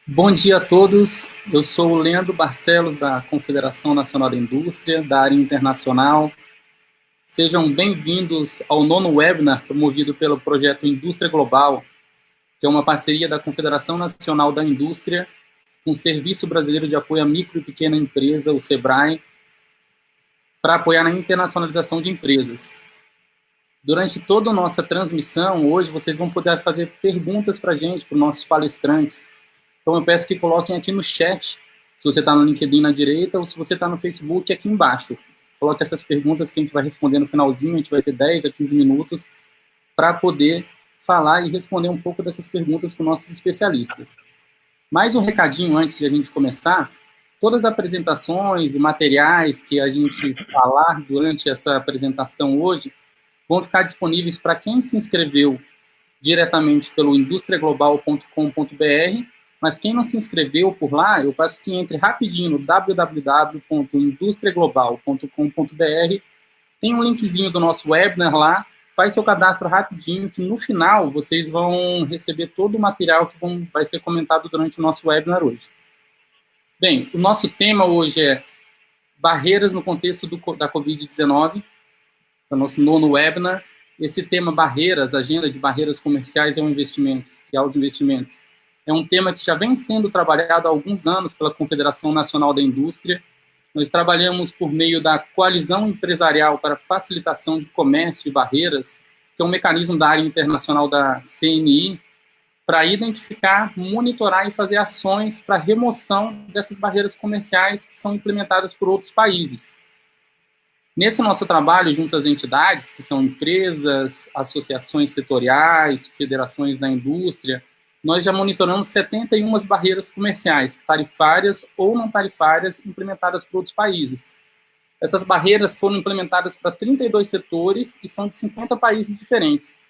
Bom dia a todos, eu sou o Leandro Barcelos, da Confederação Nacional da Indústria, da área internacional. Sejam bem-vindos ao 9º webinar promovido pelo projeto Indústria Global, que é uma parceria da Confederação Nacional da Indústria com o Serviço Brasileiro de Apoio à Micro e Pequena Empresa, o SEBRAE, para apoiar na internacionalização de empresas. Durante toda a nossa transmissão, hoje, vocês vão poder fazer perguntas para a gente, para os nossos palestrantes. Então, eu peço que coloquem aqui no chat, se você está no LinkedIn na direita, ou se você está no Facebook, aqui embaixo. Coloque essas perguntas que a gente vai responder no finalzinho, a gente vai ter 10 a 15 minutos para poder falar e responder um pouco dessas perguntas com nossos especialistas. Mais um recadinho antes de a gente começar. Todas as apresentações e materiais que a gente falar durante essa apresentação hoje vão ficar disponíveis para quem se inscreveu diretamente pelo industriaglobal.com.br, mas quem não se inscreveu por lá, eu peço que entre rapidinho no www.industriaglobal.com.br, tem um linkzinho do nosso webinar lá, faz seu cadastro rapidinho, que no final vocês vão receber todo o material que vai ser comentado durante o nosso webinar hoje. Bem, o nosso tema hoje é barreiras no contexto da Covid-19, é o nosso 9º webinar. Esse tema barreiras, agenda de barreiras comerciais aos investimentos, é um tema que já vem sendo trabalhado há alguns anos pela Confederação Nacional da Indústria. Nós trabalhamos por meio da Coalizão Empresarial para Facilitação de Comércio e Barreiras, que é um mecanismo da área internacional da CNI, para identificar, monitorar e fazer ações para remoção dessas barreiras comerciais que são implementadas por outros países. Nesse nosso trabalho, junto às entidades, que são empresas, associações setoriais, federações da indústria, nós já monitoramos 71 barreiras comerciais, tarifárias ou não tarifárias, implementadas por outros países. Essas barreiras foram implementadas para 32 setores e são de 50 países diferentes.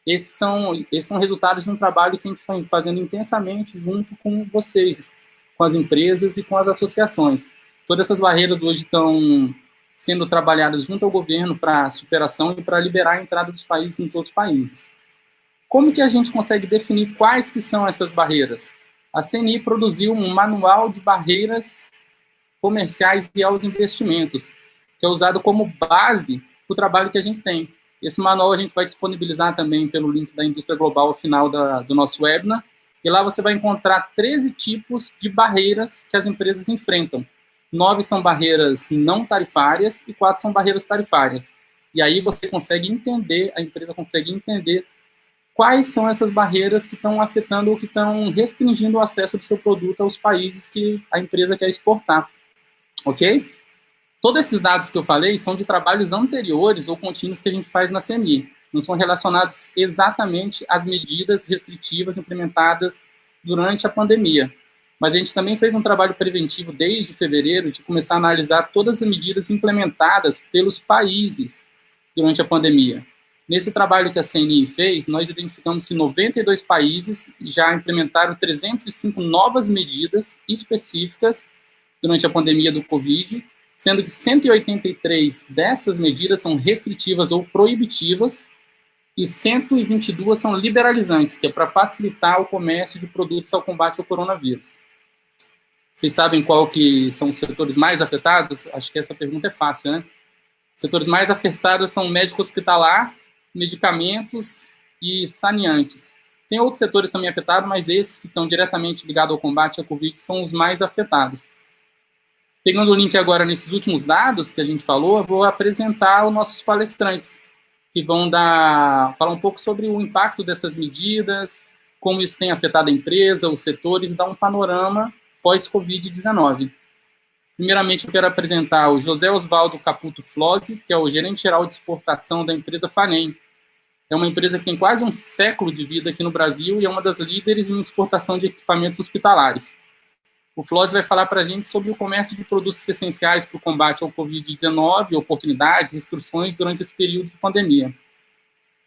Esses são resultados de um trabalho que a gente foi fazendo intensamente junto com vocês, com as empresas e com as associações. Todas essas barreiras hoje estão sendo trabalhadas junto ao governo para superação e para liberar a entrada dos países nos outros países. Como que a gente consegue definir quais que são essas barreiras? A CNI produziu um manual de barreiras comerciais e aos investimentos, que é usado como base para o trabalho que a gente tem. Esse manual a gente vai disponibilizar também pelo link da Indústria Global ao final do nosso webinar, e lá você vai encontrar 13 tipos de barreiras que as empresas enfrentam. 9 são barreiras não tarifárias e 4 são barreiras tarifárias. E aí você consegue entender, a empresa consegue entender quais são essas barreiras que estão afetando ou que estão restringindo o acesso do seu produto aos países que a empresa quer exportar. Ok? Todos esses dados que eu falei são de trabalhos anteriores ou contínuos que a gente faz na CNI. Não são relacionados exatamente às medidas restritivas implementadas durante a pandemia. Mas a gente também fez um trabalho preventivo desde fevereiro de começar a analisar todas as medidas implementadas pelos países durante a pandemia. Nesse trabalho que a CNI fez, nós identificamos que 92 países já implementaram 305 novas medidas específicas durante a pandemia do Covid, sendo que 183 dessas medidas são restritivas ou proibitivas e 122 são liberalizantes, que é para facilitar o comércio de produtos ao combate ao coronavírus. Vocês sabem qual que são os setores mais afetados? Acho que essa pergunta é fácil, né? Os setores mais afetados são médico hospitalar, medicamentos e saneantes. Tem outros setores também afetados, mas esses que estão diretamente ligados ao combate à Covid são os mais afetados. Pegando o link agora nesses últimos dados que a gente falou, eu vou apresentar os nossos palestrantes, que vão falar um pouco sobre o impacto dessas medidas, como isso tem afetado a empresa, os setores, e dar um panorama pós-Covid-19. Primeiramente, eu quero apresentar o José Osvaldo Caputo Flose, que é o gerente-geral de exportação da empresa Fanem. É uma empresa que tem quase um século de vida aqui no Brasil e é uma das líderes em exportação de equipamentos hospitalares. O Flose vai falar para a gente sobre o comércio de produtos essenciais para o combate ao Covid-19, oportunidades, restrições durante esse período de pandemia.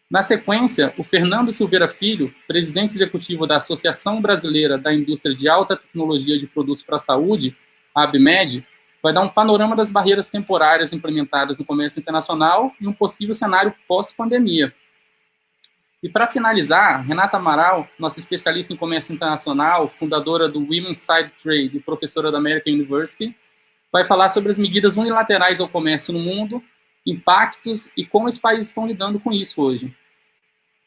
Na sequência, o Fernando Silveira Filho, presidente executivo da Associação Brasileira da Indústria de Alta Tecnologia de Produtos para a Saúde, a ABMED, vai dar um panorama das barreiras temporárias implementadas no comércio internacional e um possível cenário pós-pandemia. E para finalizar, Renata Amaral, nossa especialista em comércio internacional, fundadora do Women's Side Trade e professora da American University, vai falar sobre as medidas unilaterais ao comércio no mundo, impactos e como os países estão lidando com isso hoje.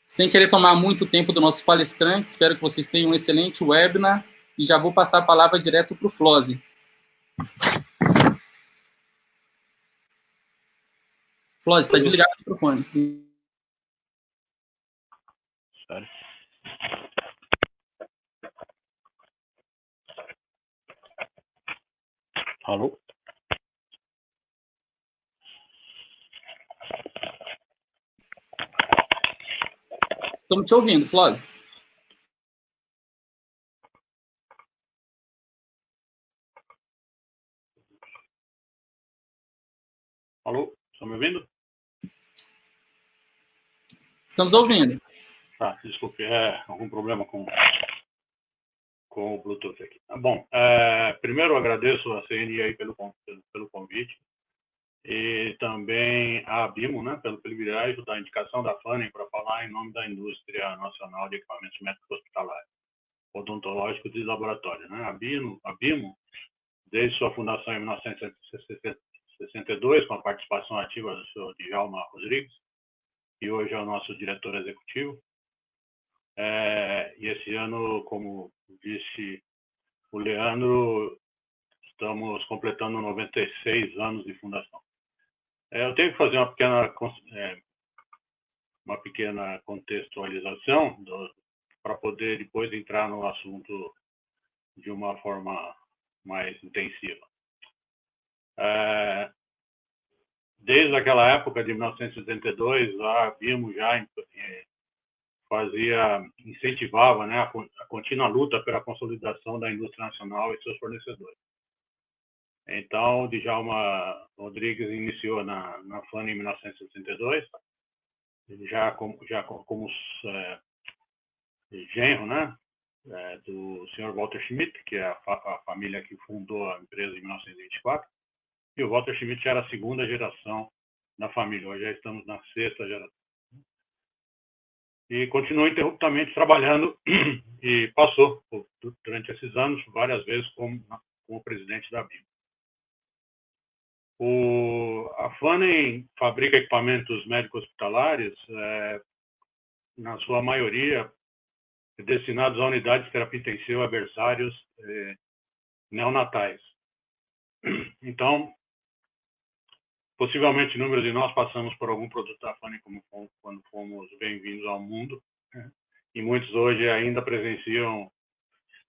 Sem querer tomar muito tempo do nosso palestrante, espero que vocês tenham um excelente webinar e já vou passar a palavra direto para o Flose. Flose, está desligado o microfone. Sério? Alô? Estamos te ouvindo, Flose. Alô? Estão me ouvindo? Estamos ouvindo. Ah, desculpe, algum problema com o Bluetooth aqui. Bom, primeiro eu agradeço a CNI aí pelo convite e também a Abimo, né, pelo privilégio da indicação da FANEM para falar em nome da indústria nacional de equipamentos médicos hospitalares, odontológicos e laboratórios, né? A Abimo, desde sua fundação em 1962, com a participação ativa do senhor Djalma Rodrigues, que hoje é o nosso diretor executivo. E esse ano, como disse o Leandro, estamos completando 96 anos de fundação. Eu tenho que fazer uma pequena contextualização para poder depois entrar no assunto de uma forma mais intensiva. Desde aquela época de 1972, a Abimo já incentivava, né, a contínua luta pela consolidação da indústria nacional e seus fornecedores. Então, Djalma Rodrigues iniciou na FANEM em 1962, já como genro, né, do senhor Walter Schmidt, que é a família que fundou a empresa em 1924, e o Walter Schmidt era a segunda geração da família, hoje já estamos na sexta geração. E continuou interruptamente trabalhando e passou, durante esses anos, várias vezes como presidente da Abimo. A FANEM fabrica equipamentos médicos hospitalares, na sua maioria, destinados a unidades de terapia intensiva a berçários neonatais. Então, possivelmente, inúmeros de nós passamos por algum produto da FANEM quando fomos bem-vindos ao mundo, né? E muitos hoje ainda presenciam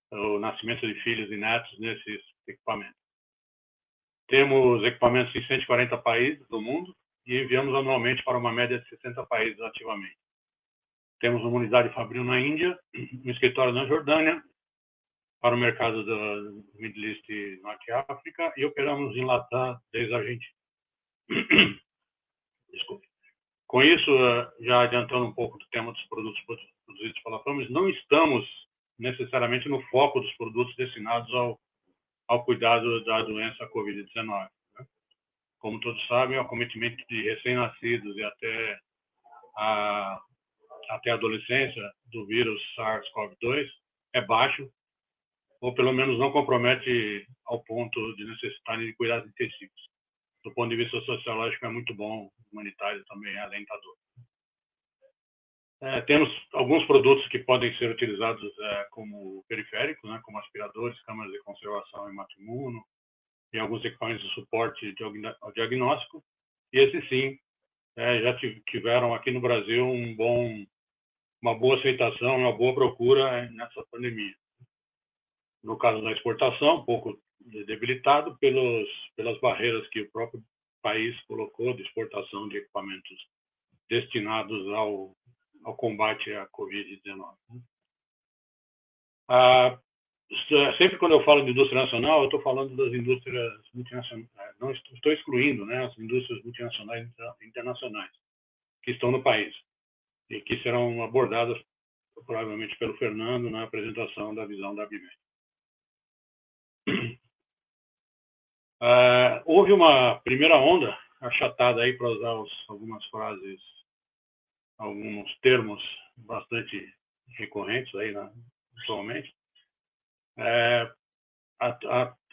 o nascimento de filhos e netos nesses equipamentos. Temos equipamentos em 140 países do mundo e enviamos anualmente para uma média de 60 países ativamente. Temos uma unidade fabril na Índia, um escritório na Jordânia, para o mercado do Middle East e Norte África, e operamos em Latam desde a Argentina. Desculpe. Com isso, já adiantando um pouco do tema dos produtos produzidos pela FAMES, não estamos necessariamente no foco dos produtos destinados ao cuidado da doença Covid-19. Né? Como todos sabem, o acometimento de recém-nascidos e até a adolescência do vírus SARS-CoV-2 é baixo, ou pelo menos não compromete ao ponto de necessitarem de cuidados intensivos. Do ponto de vista sociológico, é muito bom, humanitário também é alentador. Temos alguns produtos que podem ser utilizados como periféricos, né, como aspiradores, câmaras de conservação hematoimuno e alguns equipamentos de suporte ao diagnóstico. E esses sim já tiveram aqui no Brasil uma boa aceitação, uma boa procura nessa pandemia. No caso da exportação, um pouco debilitado pelas barreiras que o próprio país colocou de exportação de equipamentos destinados ao combate à Covid-19. Sempre quando eu falo de indústria nacional, eu estou falando das indústrias multinacionais, não estou excluindo, né, as indústrias multinacionais e internacionais que estão no país e que serão abordadas provavelmente pelo Fernando na apresentação da visão da Abimed. Houve uma primeira onda achatada aí, para usar algumas frases, alguns termos bastante recorrentes aí, atualmente.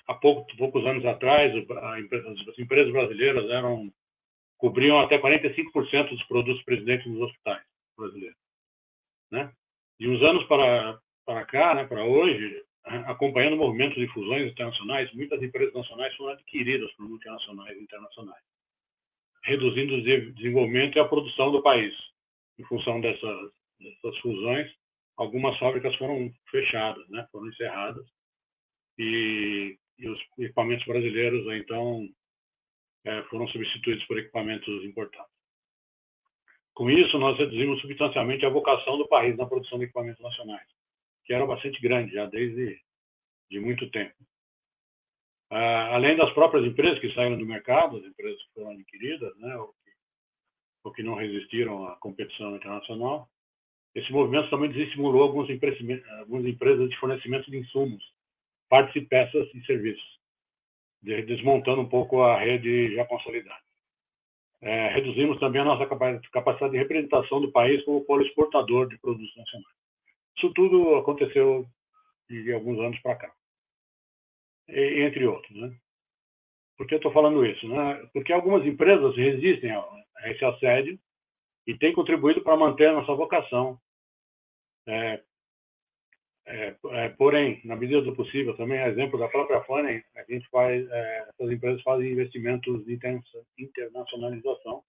Há poucos anos atrás, as empresas brasileiras cobriam até 45% dos produtos presentes nos hospitais brasileiros, né? De uns anos para cá, né, para hoje, acompanhando movimentos de fusões internacionais, muitas empresas nacionais foram adquiridas por multinacionais e internacionais, reduzindo o desenvolvimento e a produção do país. Em função dessas fusões, algumas fábricas foram fechadas, né, foram encerradas, e os equipamentos brasileiros, então, foram substituídos por equipamentos importados. Com isso, nós reduzimos substancialmente a vocação do país na produção de equipamentos nacionais, que era bastante grande já desde de muito tempo. Além das próprias empresas que saíram do mercado, as empresas que foram adquiridas, né, ou que não resistiram à competição internacional, esse movimento também desestimulou algumas empresas de fornecimento de insumos, partes e peças e serviços, desmontando um pouco a rede já consolidada. Reduzimos também a nossa capacidade de representação do país como polo exportador de produtos nacionais. Isso tudo aconteceu de alguns anos para cá, entre outros, né? Por que eu estou falando isso, né? Porque algumas empresas resistem a esse assédio e têm contribuído para manter a nossa vocação. Porém, na medida do possível, também a exemplo da própria Fanning, a gente essas empresas fazem investimentos de internacionalização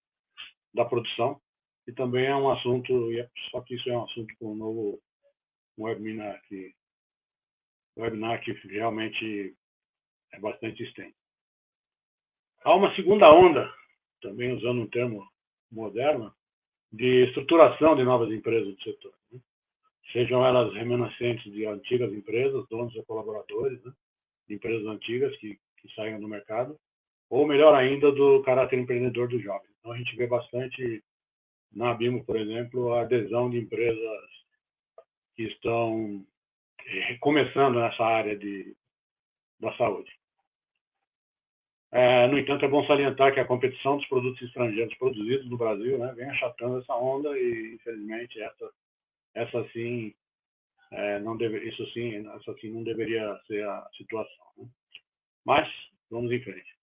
da produção, e também é um assunto, só que isso é um assunto para um novo webinar que realmente é bastante extenso. Há uma segunda onda, também usando um termo moderno, de estruturação de novas empresas do setor, né? Sejam elas remanescentes de antigas empresas, donos ou colaboradores, né, de empresas antigas que saíram do mercado, ou melhor ainda, do caráter empreendedor dos jovens. Então a gente vê bastante na Abimo, por exemplo, a adesão de empresas que estão começando nessa área da saúde. No entanto, é bom salientar que a competição dos produtos estrangeiros produzidos no Brasil, né, vem achatando essa onda e, infelizmente, essa sim, essa sim não deveria ser a situação, né? Mas vamos em frente.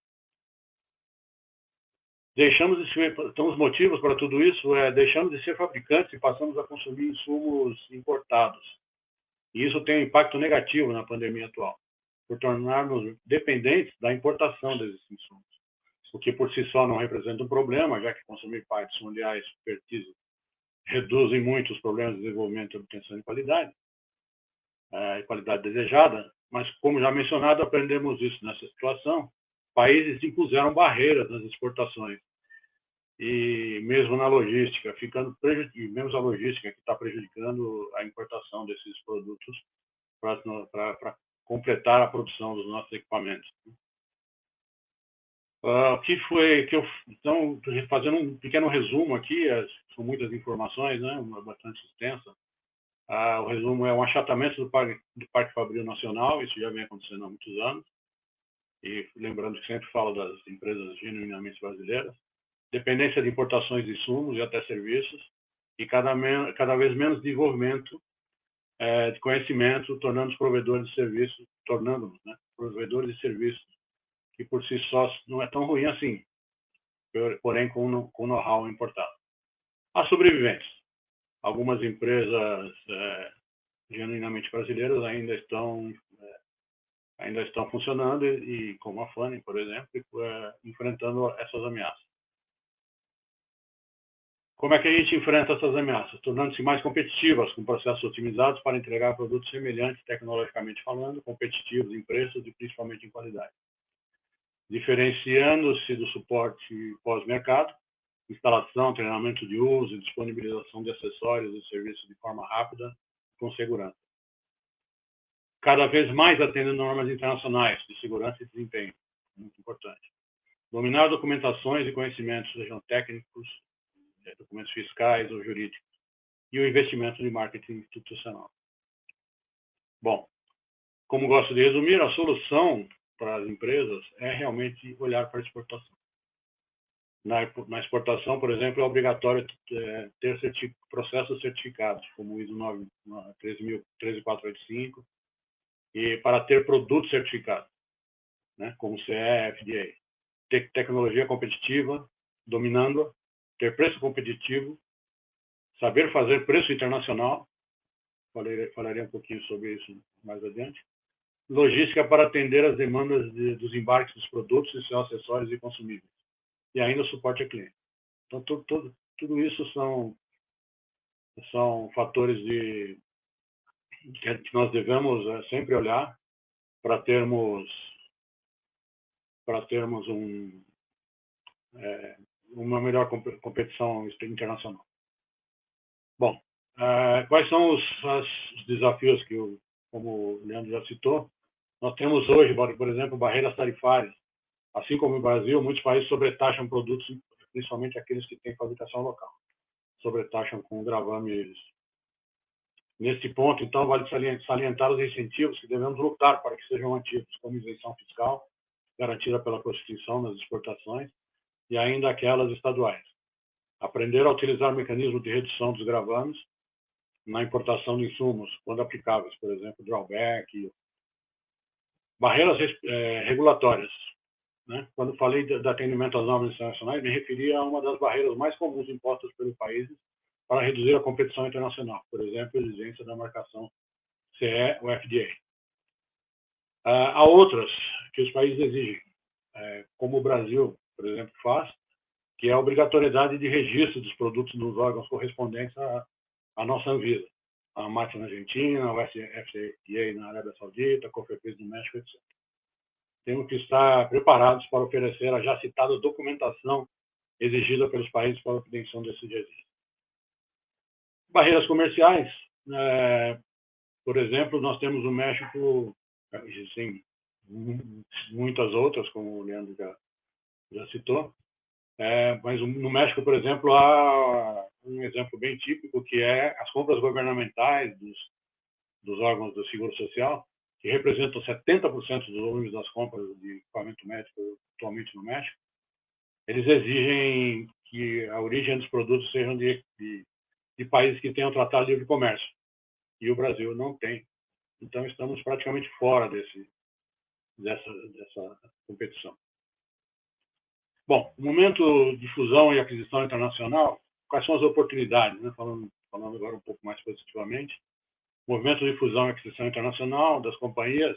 Então, os motivos para tudo isso deixamos de ser fabricantes e passamos a consumir insumos importados. E isso tem um impacto negativo na pandemia atual, por tornarmos dependentes da importação desses insumos, o que por si só não representa um problema, já que consumir partes mundiais superfícies reduzem muito os problemas de desenvolvimento e obtenção de qualidade, qualidade desejada, mas, como já mencionado, aprendemos isso nessa situação. Países impuseram barreiras nas exportações e mesmo na logística, mesmo a logística que está prejudicando a importação desses produtos para completar a produção dos nossos equipamentos. Então, fazendo um pequeno resumo aqui, são muitas informações, né, bastante extensa. O resumo é um achatamento do Parque Fabril Nacional, isso já vem acontecendo há muitos anos, e lembrando que sempre falo das empresas genuinamente brasileiras, dependência de importações de insumos e até serviços, e cada vez menos desenvolvimento de conhecimento, tornando-nos provedores de serviços, né, provedores de serviços, que por si só não é tão ruim assim, porém com know-how importado. A sobrevivência. Algumas empresas genuinamente brasileiras ainda estão funcionando e como a Fanning, por exemplo, enfrentando essas ameaças. Como é que a gente enfrenta essas ameaças? Tornando-se mais competitivas, com processos otimizados para entregar produtos semelhantes, tecnologicamente falando, competitivos em preços e principalmente em qualidade. Diferenciando-se do suporte pós-mercado, instalação, treinamento de uso e disponibilização de acessórios e serviços de forma rápida e com segurança. Cada vez mais atendendo normas internacionais de segurança e desempenho, muito importante. Dominar documentações e conhecimentos, sejam técnicos, documentos fiscais ou jurídicos, e o investimento de marketing institucional. Bom, como gosto de resumir, a solução para as empresas é realmente olhar para a exportação. Na exportação, por exemplo, é obrigatório ter processos certificados, como o ISO 13485, e para ter produto certificado, né, como CE, FDA. Ter tecnologia competitiva, dominando-a, ter preço competitivo, saber fazer preço internacional, falarei um pouquinho sobre isso mais adiante, logística para atender as demandas dos embarques dos produtos e seus acessórios e consumíveis, e ainda suporte a cliente. Então, tudo isso são fatores que nós devemos sempre olhar para termos uma melhor competição internacional. Bom, quais são os desafios que, como o Leandro já citou, nós temos hoje, por exemplo, barreiras tarifárias. Assim como no Brasil, muitos países sobretaxam produtos, principalmente aqueles que têm fabricação local. Sobretaxam com gravames. Nesse ponto, então, vale salientar os incentivos que devemos lutar para que sejam mantidos, como isenção fiscal, garantida pela Constituição nas exportações, e ainda aquelas estaduais. Aprender a utilizar mecanismos de redução dos gravames na importação de insumos, quando aplicáveis, por exemplo, drawback. Barreiras regulatórias. Né? Quando falei de atendimento às normas internacionais, me referi a uma das barreiras mais comuns impostas pelos países para reduzir a competição internacional, por exemplo, a exigência da marcação CE ou FDA. Há outras que os países exigem, como o Brasil, por exemplo, faz, que é a obrigatoriedade de registro dos produtos nos órgãos correspondentes à nossa Anvisa, a ANMAT na Argentina, o FDA na Arábia Saudita, a COFEPRIS no México, etc. Temos que estar preparados para oferecer a já citada documentação exigida pelos países para a obtenção desse registro. Barreiras comerciais, por exemplo, nós temos no México, existem muitas outras, como o Leandro já citou, mas no México, por exemplo, há um exemplo bem típico, que é as compras governamentais dos órgãos do Seguro Social, que representam 70% dos volumes das compras de equipamento médico atualmente no México. Eles exigem que a origem dos produtos sejam de países que tenham tratado de livre comércio. E o Brasil não tem. Então, estamos praticamente fora dessa competição. Bom, no momento de fusão e aquisição internacional, quais são as oportunidades? Né? Falando agora um pouco mais positivamente. O movimento de fusão e aquisição internacional das companhias,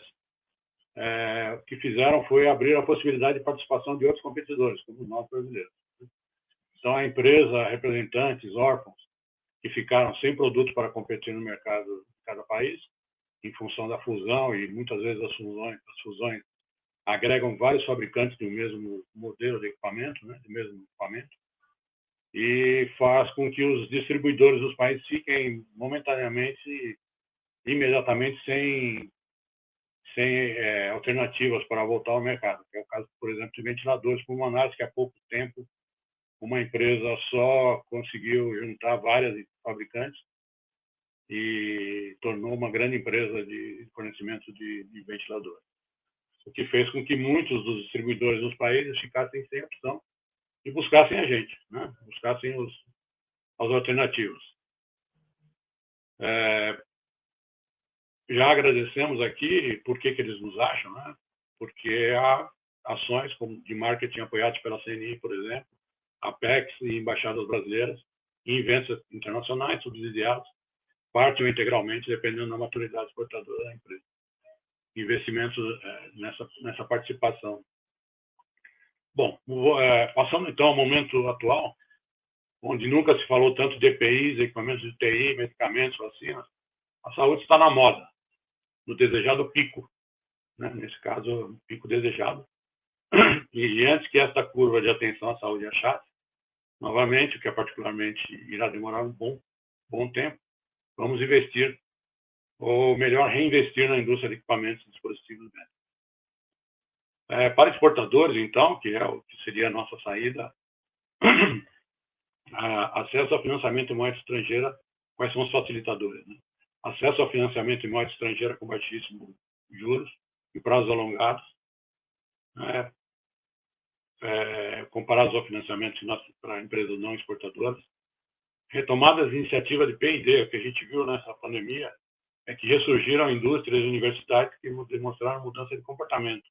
o que fizeram foi abrir a possibilidade de participação de outros competidores, como nós brasileiros. Então, a empresa, representantes, órfãos, que ficaram sem produto para competir no mercado de cada país, em função da fusão, e muitas vezes as fusões agregam vários fabricantes do mesmo modelo de equipamento, né, do mesmo equipamento, e faz com que os distribuidores dos países fiquem momentaneamente, imediatamente, sem alternativas para voltar ao mercado, que é o caso, por exemplo, de ventiladores pulmonares, que há pouco tempo uma empresa só conseguiu juntar várias fabricantes e tornou uma grande empresa de fornecimento de ventiladores. O que fez com que muitos dos distribuidores dos países ficassem sem opção e buscassem a gente, né? Buscassem as alternativas. Já agradecemos aqui por que eles nos acham, né? Porque há ações como de marketing apoiadas pela CNI, por exemplo, Apex e embaixadas brasileiras, e eventos internacionais subsidiados, parte ou integralmente, dependendo da maturidade exportadora da empresa. Investimentos nessa participação. Bom, passando então ao momento atual, onde nunca se falou tanto de EPIs, equipamentos de TI, medicamentos, vacinas, a saúde está na moda, no desejado pico, né? Nesse caso, um pico desejado. E antes que esta curva de atenção à saúde achasse, novamente, o que é particularmente irá demorar um bom tempo, vamos investir, ou melhor, reinvestir na indústria de equipamentos e dispositivos médicos. Para exportadores, então, que é o que seria a nossa saída, acesso ao financiamento em moeda estrangeira, quais são os facilitadores? Né? Acesso ao financiamento em moeda estrangeira com baixíssimos juros e prazos alongados, comparados ao financiamento para empresas não exportadoras. Retomadas de iniciativa de P&D, o que a gente viu nessa pandemia é que ressurgiram indústrias e universidades que demonstraram mudança de comportamento,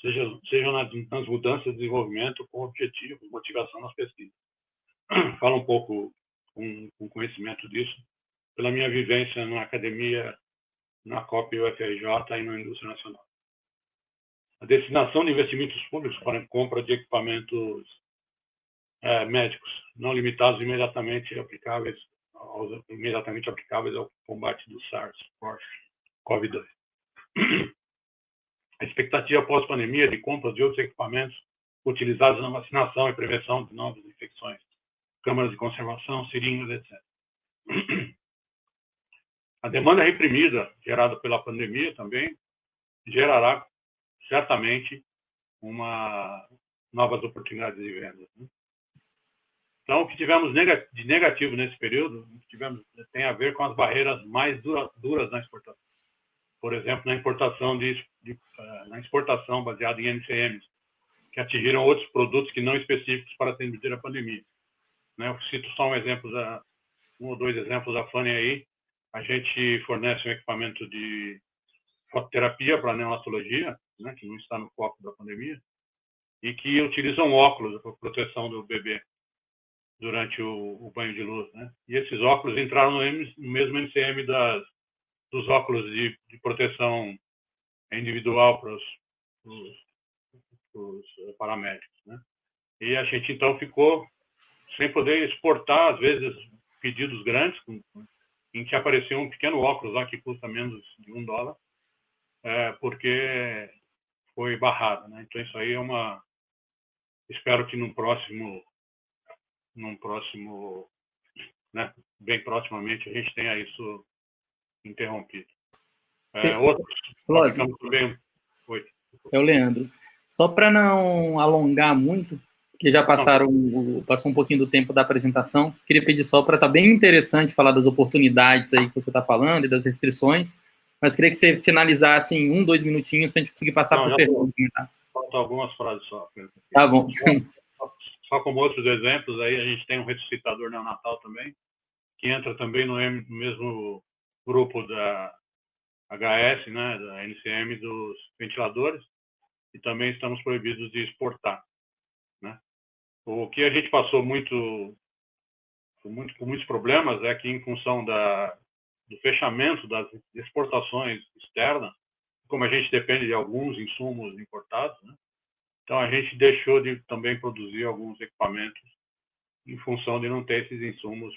seja nas mudanças de desenvolvimento com objetivo, motivação nas pesquisas. Falo um pouco com conhecimento disso, pela minha vivência na academia, na COP UFRJ e na indústria nacional. A destinação de investimentos públicos para a compra de equipamentos médicos, não limitados imediatamente aplicáveis ao combate do SARS-CoV-2. A expectativa pós-pandemia de compra de outros equipamentos utilizados na vacinação e prevenção de novas infecções, câmaras de conservação, seringas, etc. A demanda reprimida gerada pela pandemia também gerará certamente novas oportunidades de venda. Então, o que tivemos de negativo nesse período tem a ver com as barreiras mais duras na exportação. Por exemplo, na exportação baseada em NCMs, que atingiram outros produtos que não específicos para atender a pandemia. Eu cito só um ou dois exemplos da Fanny aí. A gente fornece um equipamento de fototerapia para neonatologia, que não está no foco da pandemia, e que utiliza um óculos para proteção do bebê durante o banho de luz. E esses óculos entraram no mesmo NCM dos óculos de proteção individual para os paramédicos. E a gente, então, ficou sem poder exportar, às vezes, pedidos grandes, em que aparecia um pequeno óculos lá que custa menos de $1, porque foi barrado. Então, isso aí espero que num próximo, bem proximamente, a gente tenha isso interrompido. Outros, também. Oi. É o Leandro. Só para não alongar muito, porque já passou um pouquinho do tempo da apresentação, queria pedir só para estar bem interessante falar das oportunidades aí que você está falando e das restrições, mas queria que você finalizasse em 1, 2 minutinhos para a gente conseguir passar para o Fernando. Faltam algumas frases só. Tá bom. Só como outros exemplos, aí a gente tem um ressuscitador neonatal também, que entra também no mesmo grupo da HS, da NCM dos ventiladores, e também estamos proibidos de exportar. O que a gente passou com muitos problemas é que, em função do fechamento das exportações externas, como a gente depende de alguns insumos importados, então a gente deixou de também produzir alguns equipamentos em função de não ter esses insumos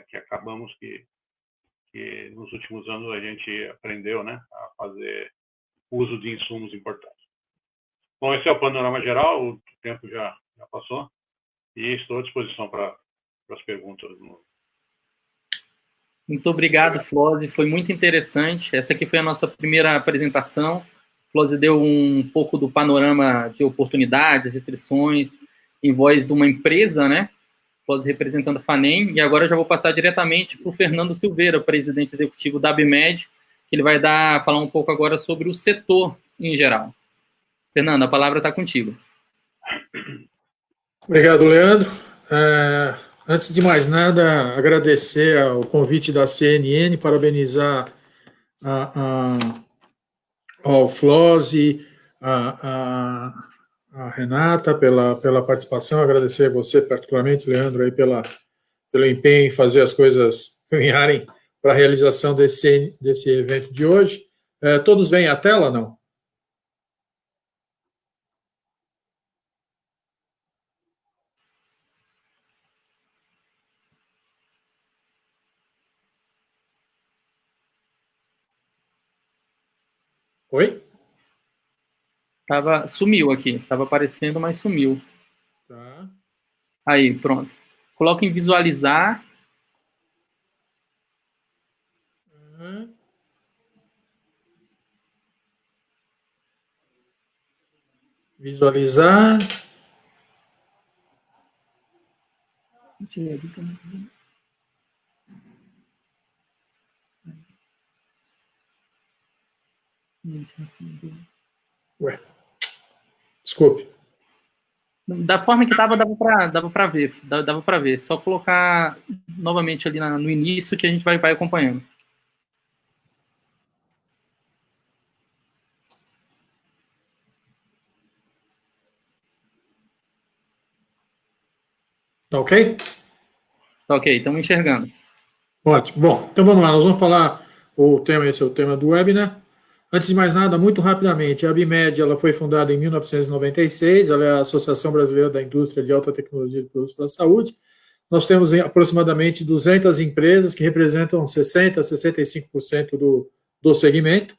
que acabamos que nos últimos anos a gente aprendeu a fazer uso de insumos importados. Bom, esse é o panorama geral, o tempo já passou, e estou à disposição para as perguntas. Muito obrigado, Flose, foi muito interessante. Essa aqui foi a nossa primeira apresentação. Flose deu um pouco do panorama de oportunidades, restrições, em voz de uma empresa, Flose representando a FANEM, e agora eu já vou passar diretamente para o Fernando Silveira, presidente executivo da ABMed, que ele vai falar um pouco agora sobre o setor em geral. Fernando, a palavra está contigo. Obrigado, Leandro. Antes de mais nada, agradecer o convite da CNN, parabenizar ao Flose, a Renata pela participação, agradecer a você particularmente, Leandro, aí pelo empenho em fazer as coisas caminharem para a realização desse evento de hoje. Todos veem a tela, não? Oi? Sumiu aqui. Estava aparecendo, mas sumiu. Tá. Aí, pronto. Coloca em visualizar. Visualizar. Ué, desculpe. Da forma que dava para ver. Só colocar novamente ali no início que a gente vai acompanhando. Tá ok? Tá ok, estamos enxergando. Ótimo. Bom, então vamos lá, nós vamos falar esse é o tema do webinar. Antes de mais nada, muito rapidamente, a ABIMED ela foi fundada em 1996, ela é a Associação Brasileira da Indústria de Alta Tecnologia de Produtos para a Saúde. Nós temos aproximadamente 200 empresas que representam 60% a 65% do segmento,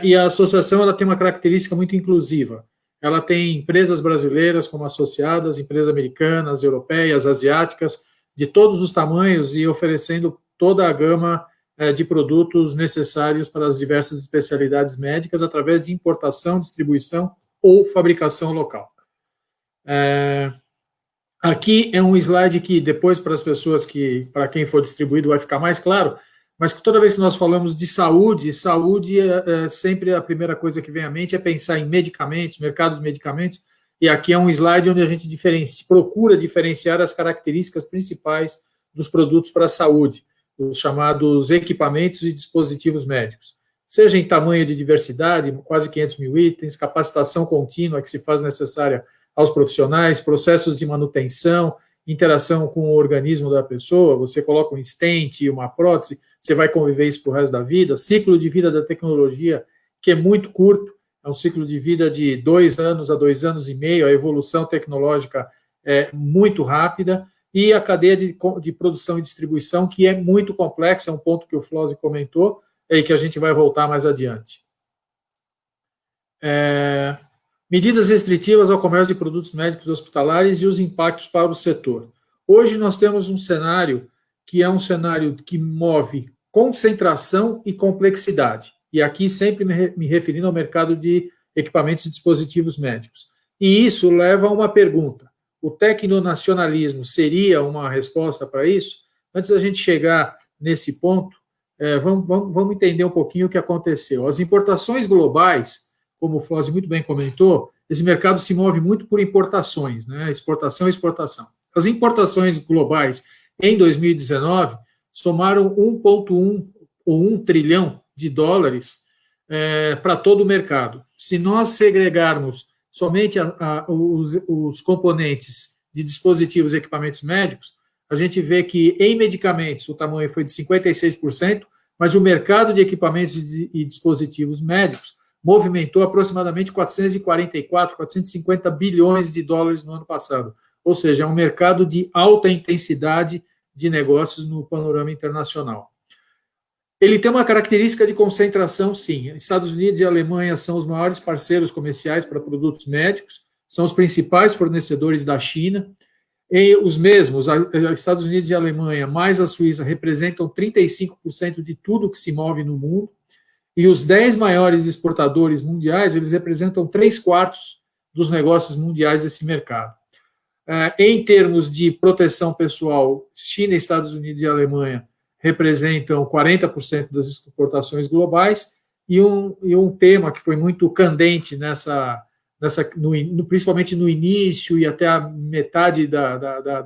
e a associação ela tem uma característica muito inclusiva. Ela tem empresas brasileiras como associadas, empresas americanas, europeias, asiáticas, de todos os tamanhos e oferecendo toda a gama de produtos necessários para as diversas especialidades médicas através de importação, distribuição ou fabricação local. Aqui é um slide que depois para as pessoas para quem for distribuído vai ficar mais claro, mas que toda vez que nós falamos de saúde é sempre a primeira coisa que vem à mente é pensar em medicamentos, mercado de medicamentos, e aqui é um slide onde a gente procura diferenciar as características principais dos produtos para a saúde, os chamados equipamentos e dispositivos médicos. Seja em tamanho de diversidade, quase 500 mil itens, capacitação contínua que se faz necessária aos profissionais, processos de manutenção, interação com o organismo da pessoa, você coloca um stent, uma prótese, você vai conviver isso para o resto da vida, ciclo de vida da tecnologia, que é muito curto, é um ciclo de vida de 2 anos a 2 anos e meio, a evolução tecnológica é muito rápida, e a cadeia de produção e distribuição, que é muito complexa, é um ponto que o Flósio comentou, e que a gente vai voltar mais adiante. Medidas restritivas ao comércio de produtos médicos hospitalares e os impactos para o setor. Hoje nós temos um cenário que é um cenário que move concentração e complexidade, e aqui sempre me referindo ao mercado de equipamentos e dispositivos médicos. E isso leva a uma pergunta: o tecnonacionalismo seria uma resposta para isso? Antes da gente chegar nesse ponto, vamos entender um pouquinho o que aconteceu. As importações globais, como o Flósio muito bem comentou, esse mercado se move muito por importações, né? Exportação e exportação. As importações globais em 2019 somaram 1,1 ou 1 trilhão de dólares para todo o mercado. Se nós segregarmos somente os componentes de dispositivos e equipamentos médicos, a gente vê que em medicamentos o tamanho foi de 56%, mas o mercado de equipamentos e dispositivos médicos movimentou aproximadamente 444, 450 bilhões de dólares no ano passado. Ou seja, é um mercado de alta intensidade de negócios no panorama internacional. Ele tem uma característica de concentração, sim. Estados Unidos e Alemanha são os maiores parceiros comerciais para produtos médicos, são os principais fornecedores da China, e os mesmos, Estados Unidos e Alemanha, mais a Suíça, representam 35% de tudo que se move no mundo, e os 10 maiores exportadores mundiais, eles representam 3/4 dos negócios mundiais desse mercado. Em termos de proteção pessoal, China, Estados Unidos e Alemanha representam 40% das exportações globais, e um tema que foi muito candente principalmente no início e até a metade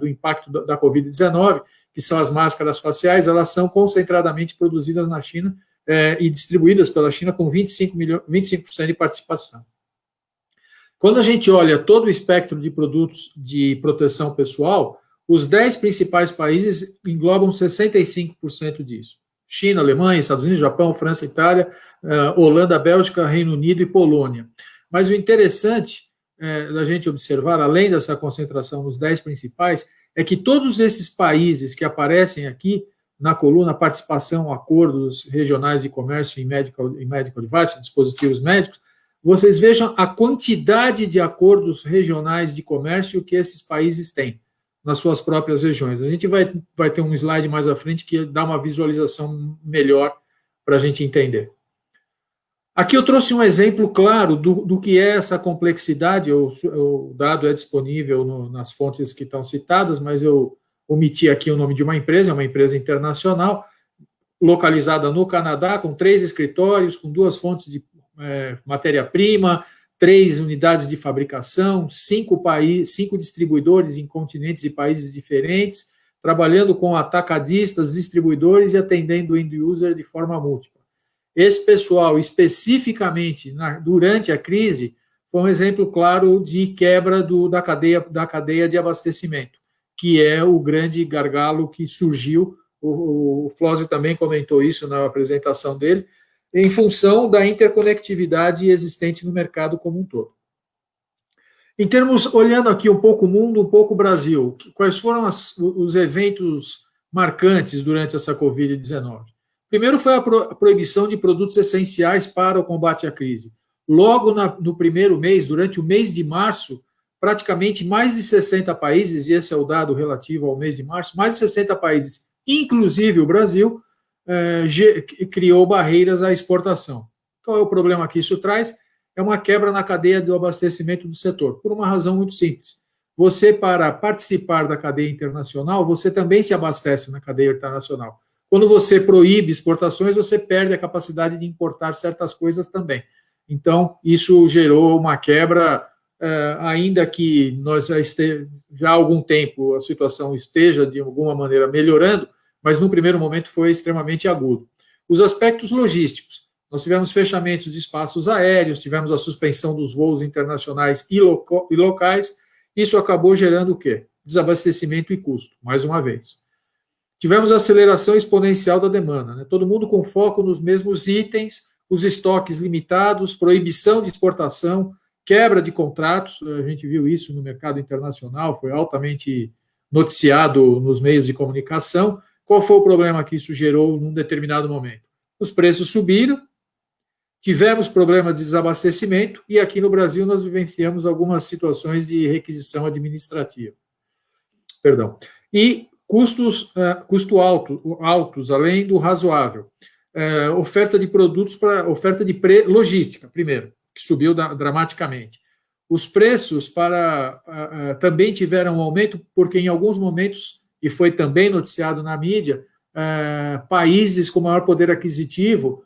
do impacto da Covid-19, que são as máscaras faciais, elas são concentradamente produzidas na China e distribuídas pela China com 25% de participação. Quando a gente olha todo o espectro de produtos de proteção pessoal, os 10 principais países englobam 65% disso. China, Alemanha, Estados Unidos, Japão, França, Itália, Holanda, Bélgica, Reino Unido e Polônia. Mas o interessante da gente observar, além dessa concentração nos 10 principais, é que todos esses países que aparecem aqui na coluna participação, acordos regionais de comércio em medical device, dispositivos médicos, vocês vejam a quantidade de acordos regionais de comércio que esses países têm nas suas próprias regiões. A gente vai ter um slide mais à frente que dá uma visualização melhor para a gente entender. Aqui eu trouxe um exemplo claro do que é essa complexidade. O dado é disponível nas fontes que estão citadas, mas eu omiti aqui o nome de uma empresa, é uma empresa internacional, localizada no Canadá, com 3 escritórios, com 2 fontes de matéria-prima, 3 unidades de fabricação, 5 distribuidores em continentes e países diferentes, trabalhando com atacadistas, distribuidores e atendendo o end user de forma múltipla. Esse pessoal, especificamente durante a crise, foi um exemplo claro de quebra da cadeia de abastecimento, que é o grande gargalo que surgiu. O Flósio também comentou isso na apresentação dele, em função da interconectividade existente no mercado como um todo. Em termos, olhando aqui um pouco o mundo, um pouco o Brasil, quais foram os eventos marcantes durante essa Covid-19? Primeiro foi a proibição de produtos essenciais para o combate à crise. Logo no primeiro mês, durante o mês de março, praticamente mais de 60 países, e esse é o dado relativo ao mês de março, mais de 60 países, inclusive o Brasil, criou barreiras à exportação. Qual é o problema que isso traz? É uma quebra na cadeia do abastecimento do setor, por uma razão muito simples. Você, para participar da cadeia internacional, você também se abastece na cadeia internacional. Quando você proíbe exportações, você perde a capacidade de importar certas coisas também. Então, isso gerou uma quebra, ainda que nós já há algum tempo a situação esteja, de alguma maneira, melhorando, mas no primeiro momento foi extremamente agudo. Os aspectos logísticos. Nós tivemos fechamentos de espaços aéreos, tivemos a suspensão dos voos internacionais e locais. Isso acabou gerando o quê? Desabastecimento e custo, mais uma vez. Tivemos aceleração exponencial da demanda, né? Todo mundo com foco nos mesmos itens, os estoques limitados, proibição de exportação, quebra de contratos. A gente viu isso no mercado internacional, foi altamente noticiado nos meios de comunicação. Qual foi o problema que isso gerou num determinado momento? Os preços subiram, tivemos problemas de desabastecimento e aqui no Brasil nós vivenciamos algumas situações de requisição administrativa. E custos altos, além do razoável. Oferta de produtos oferta de logística, primeiro, que subiu dramaticamente. Os preços também tiveram um aumento, porque em alguns momentos, e foi também noticiado na mídia, países com maior poder aquisitivo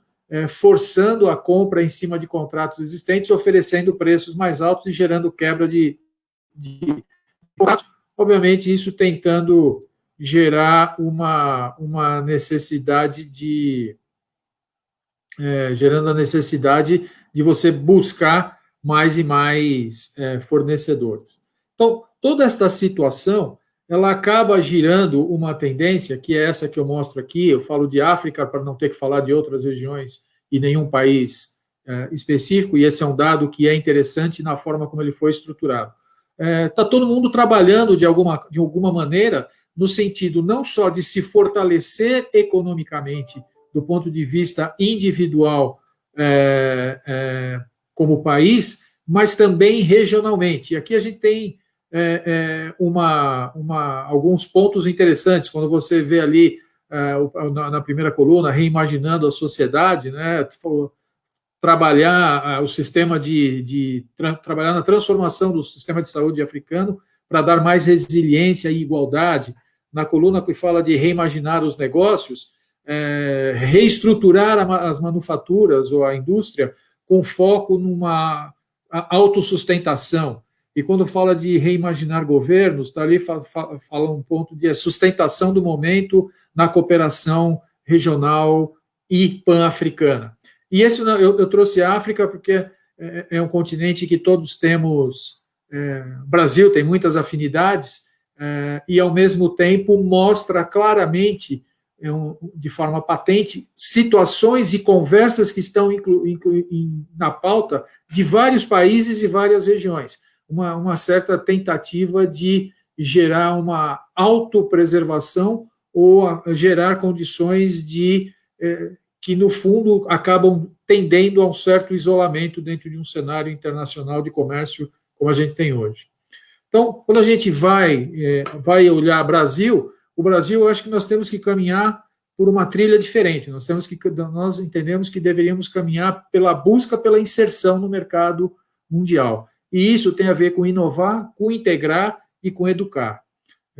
forçando a compra em cima de contratos existentes, oferecendo preços mais altos e gerando quebra de contratos. Obviamente, isso tentando gerar uma necessidade gerando a necessidade de você buscar mais e mais fornecedores. Então, toda esta situação, ela acaba girando uma tendência, que é essa que eu mostro aqui. Eu falo de África para não ter que falar de outras regiões e nenhum país específico, e esse é um dado que é interessante na forma como ele foi estruturado. Está todo mundo trabalhando de alguma maneira no sentido não só de se fortalecer economicamente do ponto de vista individual como país, mas também regionalmente. E aqui a gente tem alguns pontos interessantes, quando você vê ali na primeira coluna, reimaginando a sociedade, né, trabalhar o sistema trabalhar na transformação do sistema de saúde africano para dar mais resiliência e igualdade. Na coluna que fala de reimaginar os negócios, reestruturar as manufaturas ou a indústria com foco numa autossustentação. E quando fala de reimaginar governos, está ali fala um ponto de sustentação do momento na cooperação regional e pan-africana. E esse eu trouxe a África porque é um continente que todos temos. O Brasil tem muitas afinidades e, ao mesmo tempo, mostra claramente, de forma patente, situações e conversas que estão na pauta de vários países e várias regiões. Uma certa tentativa de gerar uma autopreservação ou gerar condições que, no fundo, acabam tendendo a um certo isolamento dentro de um cenário internacional de comércio como a gente tem hoje. Então, quando a gente vai olhar o Brasil, eu acho que nós temos que caminhar por uma trilha diferente. Nós entendemos que deveríamos caminhar pela busca pela inserção no mercado mundial. E isso tem a ver com inovar, com integrar e com educar.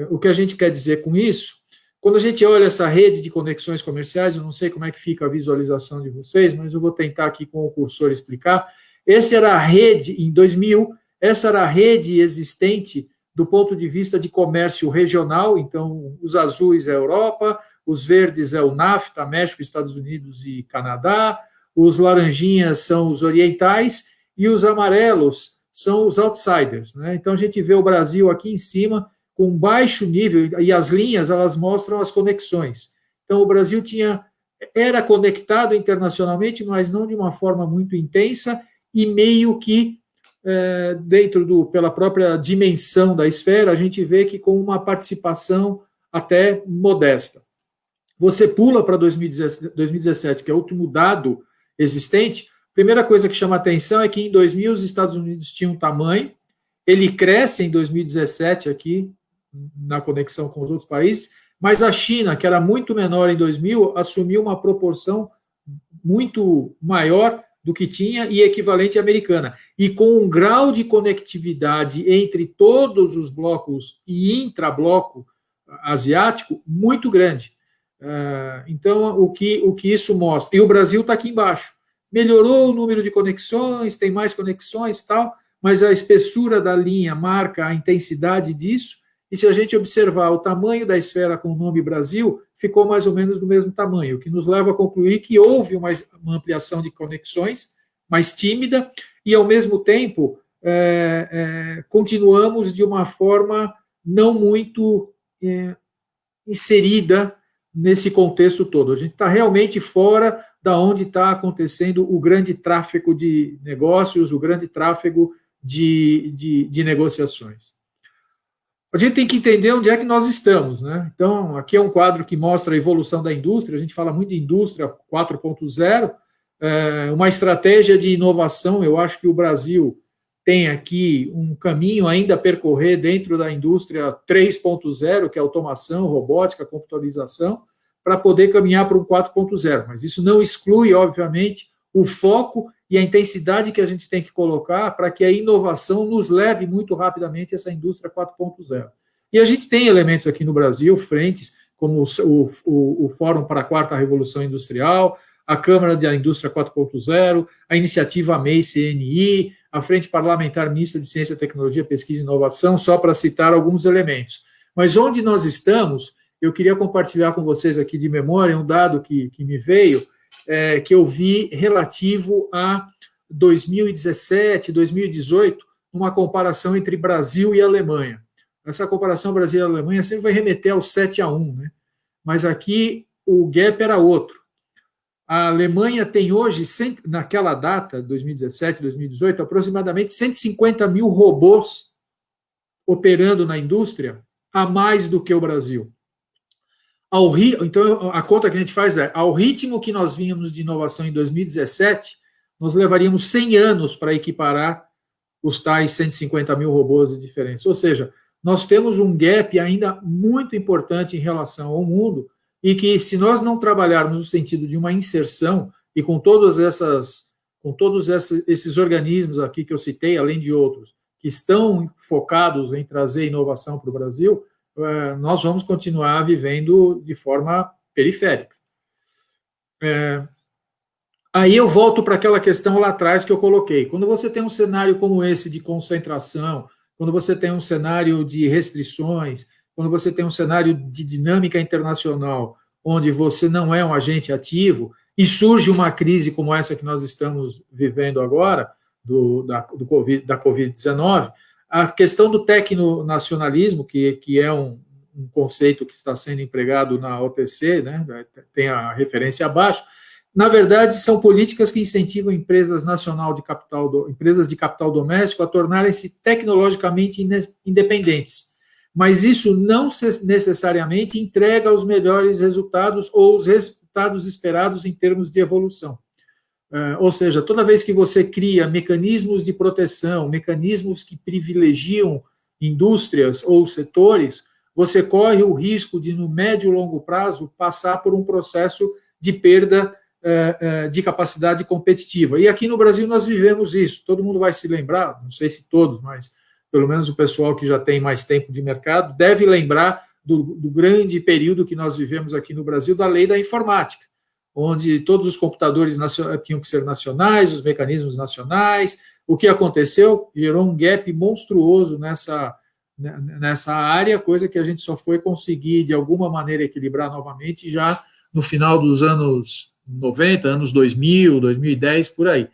O que a gente quer dizer com isso? Quando a gente olha essa rede de conexões comerciais, eu não sei como é que fica a visualização de vocês, mas eu vou tentar aqui com o cursor explicar. Essa era a rede, em 2000, essa era a rede existente do ponto de vista de comércio regional. Então, os azuis é a Europa, os verdes é o NAFTA, México, Estados Unidos e Canadá, os laranjinhas são os orientais e os amarelos são os outsiders, né? Então, a gente vê o Brasil aqui em cima com baixo nível, e as linhas, elas mostram as conexões. Então, o Brasil era conectado internacionalmente, mas não de uma forma muito intensa, e meio que pela própria dimensão da esfera, a gente vê que com uma participação até modesta. Você pula para 2017, que é o último dado existente. A primeira coisa que chama a atenção é que em 2000 os Estados Unidos tinham um tamanho, ele cresce em 2017 aqui, na conexão com os outros países, mas a China, que era muito menor em 2000, assumiu uma proporção muito maior do que tinha e equivalente à americana. E com um grau de conectividade entre todos os blocos e intrabloco asiático muito grande. Então, o que isso mostra? E o Brasil está aqui embaixo. Melhorou o número de conexões, tem mais conexões e tal, mas a espessura da linha marca a intensidade disso, e se a gente observar o tamanho da esfera com o nome Brasil, ficou mais ou menos do mesmo tamanho, o que nos leva a concluir que houve uma ampliação de conexões, mais tímida, e ao mesmo tempo continuamos de uma forma não muito inserida nesse contexto todo. A gente está realmente fora da onde está acontecendo o grande tráfego de negócios, o grande tráfego de negociações. A gente tem que entender onde é que nós estamos, né? Então, aqui é um quadro que mostra a evolução da indústria, a gente fala muito de indústria 4.0, uma estratégia de inovação. Eu acho que o Brasil tem aqui um caminho ainda a percorrer dentro da indústria 3.0, que é automação, robótica, computabilização, para poder caminhar para um 4.0. Mas isso não exclui, obviamente, o foco e a intensidade que a gente tem que colocar para que a inovação nos leve muito rapidamente a essa indústria 4.0. E a gente tem elementos aqui no Brasil, frentes, como o Fórum para a Quarta Revolução Industrial, a Câmara da Indústria 4.0, a iniciativa MEI-CNI, a Frente Parlamentar Mista de Ciência, Tecnologia, Pesquisa e Inovação, só para citar alguns elementos. Mas onde nós estamos, eu queria compartilhar com vocês aqui de memória um dado que me veio, que eu vi relativo a 2017, 2018, uma comparação entre Brasil e Alemanha. Essa comparação Brasil e Alemanha sempre vai remeter ao 7-1, né? Mas aqui o gap era outro. A Alemanha tem hoje, naquela data, 2017, 2018, aproximadamente 150 mil robôs operando na indústria, a mais do que o Brasil. Então, a conta que a gente faz ao ritmo que nós vínhamos de inovação em 2017, nós levaríamos 100 anos para equiparar os tais 150 mil robôs de diferença. Ou seja, nós temos um gap ainda muito importante em relação ao mundo, e que, se nós não trabalharmos no sentido de uma inserção, e com todos esses organismos aqui que eu citei, além de outros, que estão focados em trazer inovação para o Brasil, nós vamos continuar vivendo de forma periférica. Aí eu volto para aquela questão lá atrás que eu coloquei. Quando você tem um cenário como esse de concentração, quando você tem um cenário de restrições, quando você tem um cenário de dinâmica internacional, onde você não é um agente ativo, e surge uma crise como essa que nós estamos vivendo agora, da Covid-19, a questão do tecnonacionalismo, que é um conceito que está sendo empregado na OTC, né, tem a referência abaixo, na verdade, são políticas que incentivam empresas empresas de capital doméstico a tornarem-se tecnologicamente independentes. Mas isso não necessariamente entrega os melhores resultados ou os resultados esperados em termos de evolução. Ou seja, toda vez que você cria mecanismos de proteção, mecanismos que privilegiam indústrias ou setores, você corre o risco de, no médio e longo prazo, passar por um processo de perda de capacidade competitiva. E aqui no Brasil nós vivemos isso. Todo mundo vai se lembrar, não sei se todos, mas pelo menos o pessoal que já tem mais tempo de mercado deve lembrar do grande período que nós vivemos aqui no Brasil da lei da informática. onde todos os computadores tinham que ser nacionais, os mecanismos nacionais. O que aconteceu? Gerou um gap monstruoso nessa área, coisa que a gente só foi conseguir, de alguma maneira, equilibrar novamente já no final dos anos 90, anos 2000, 2010, por aí,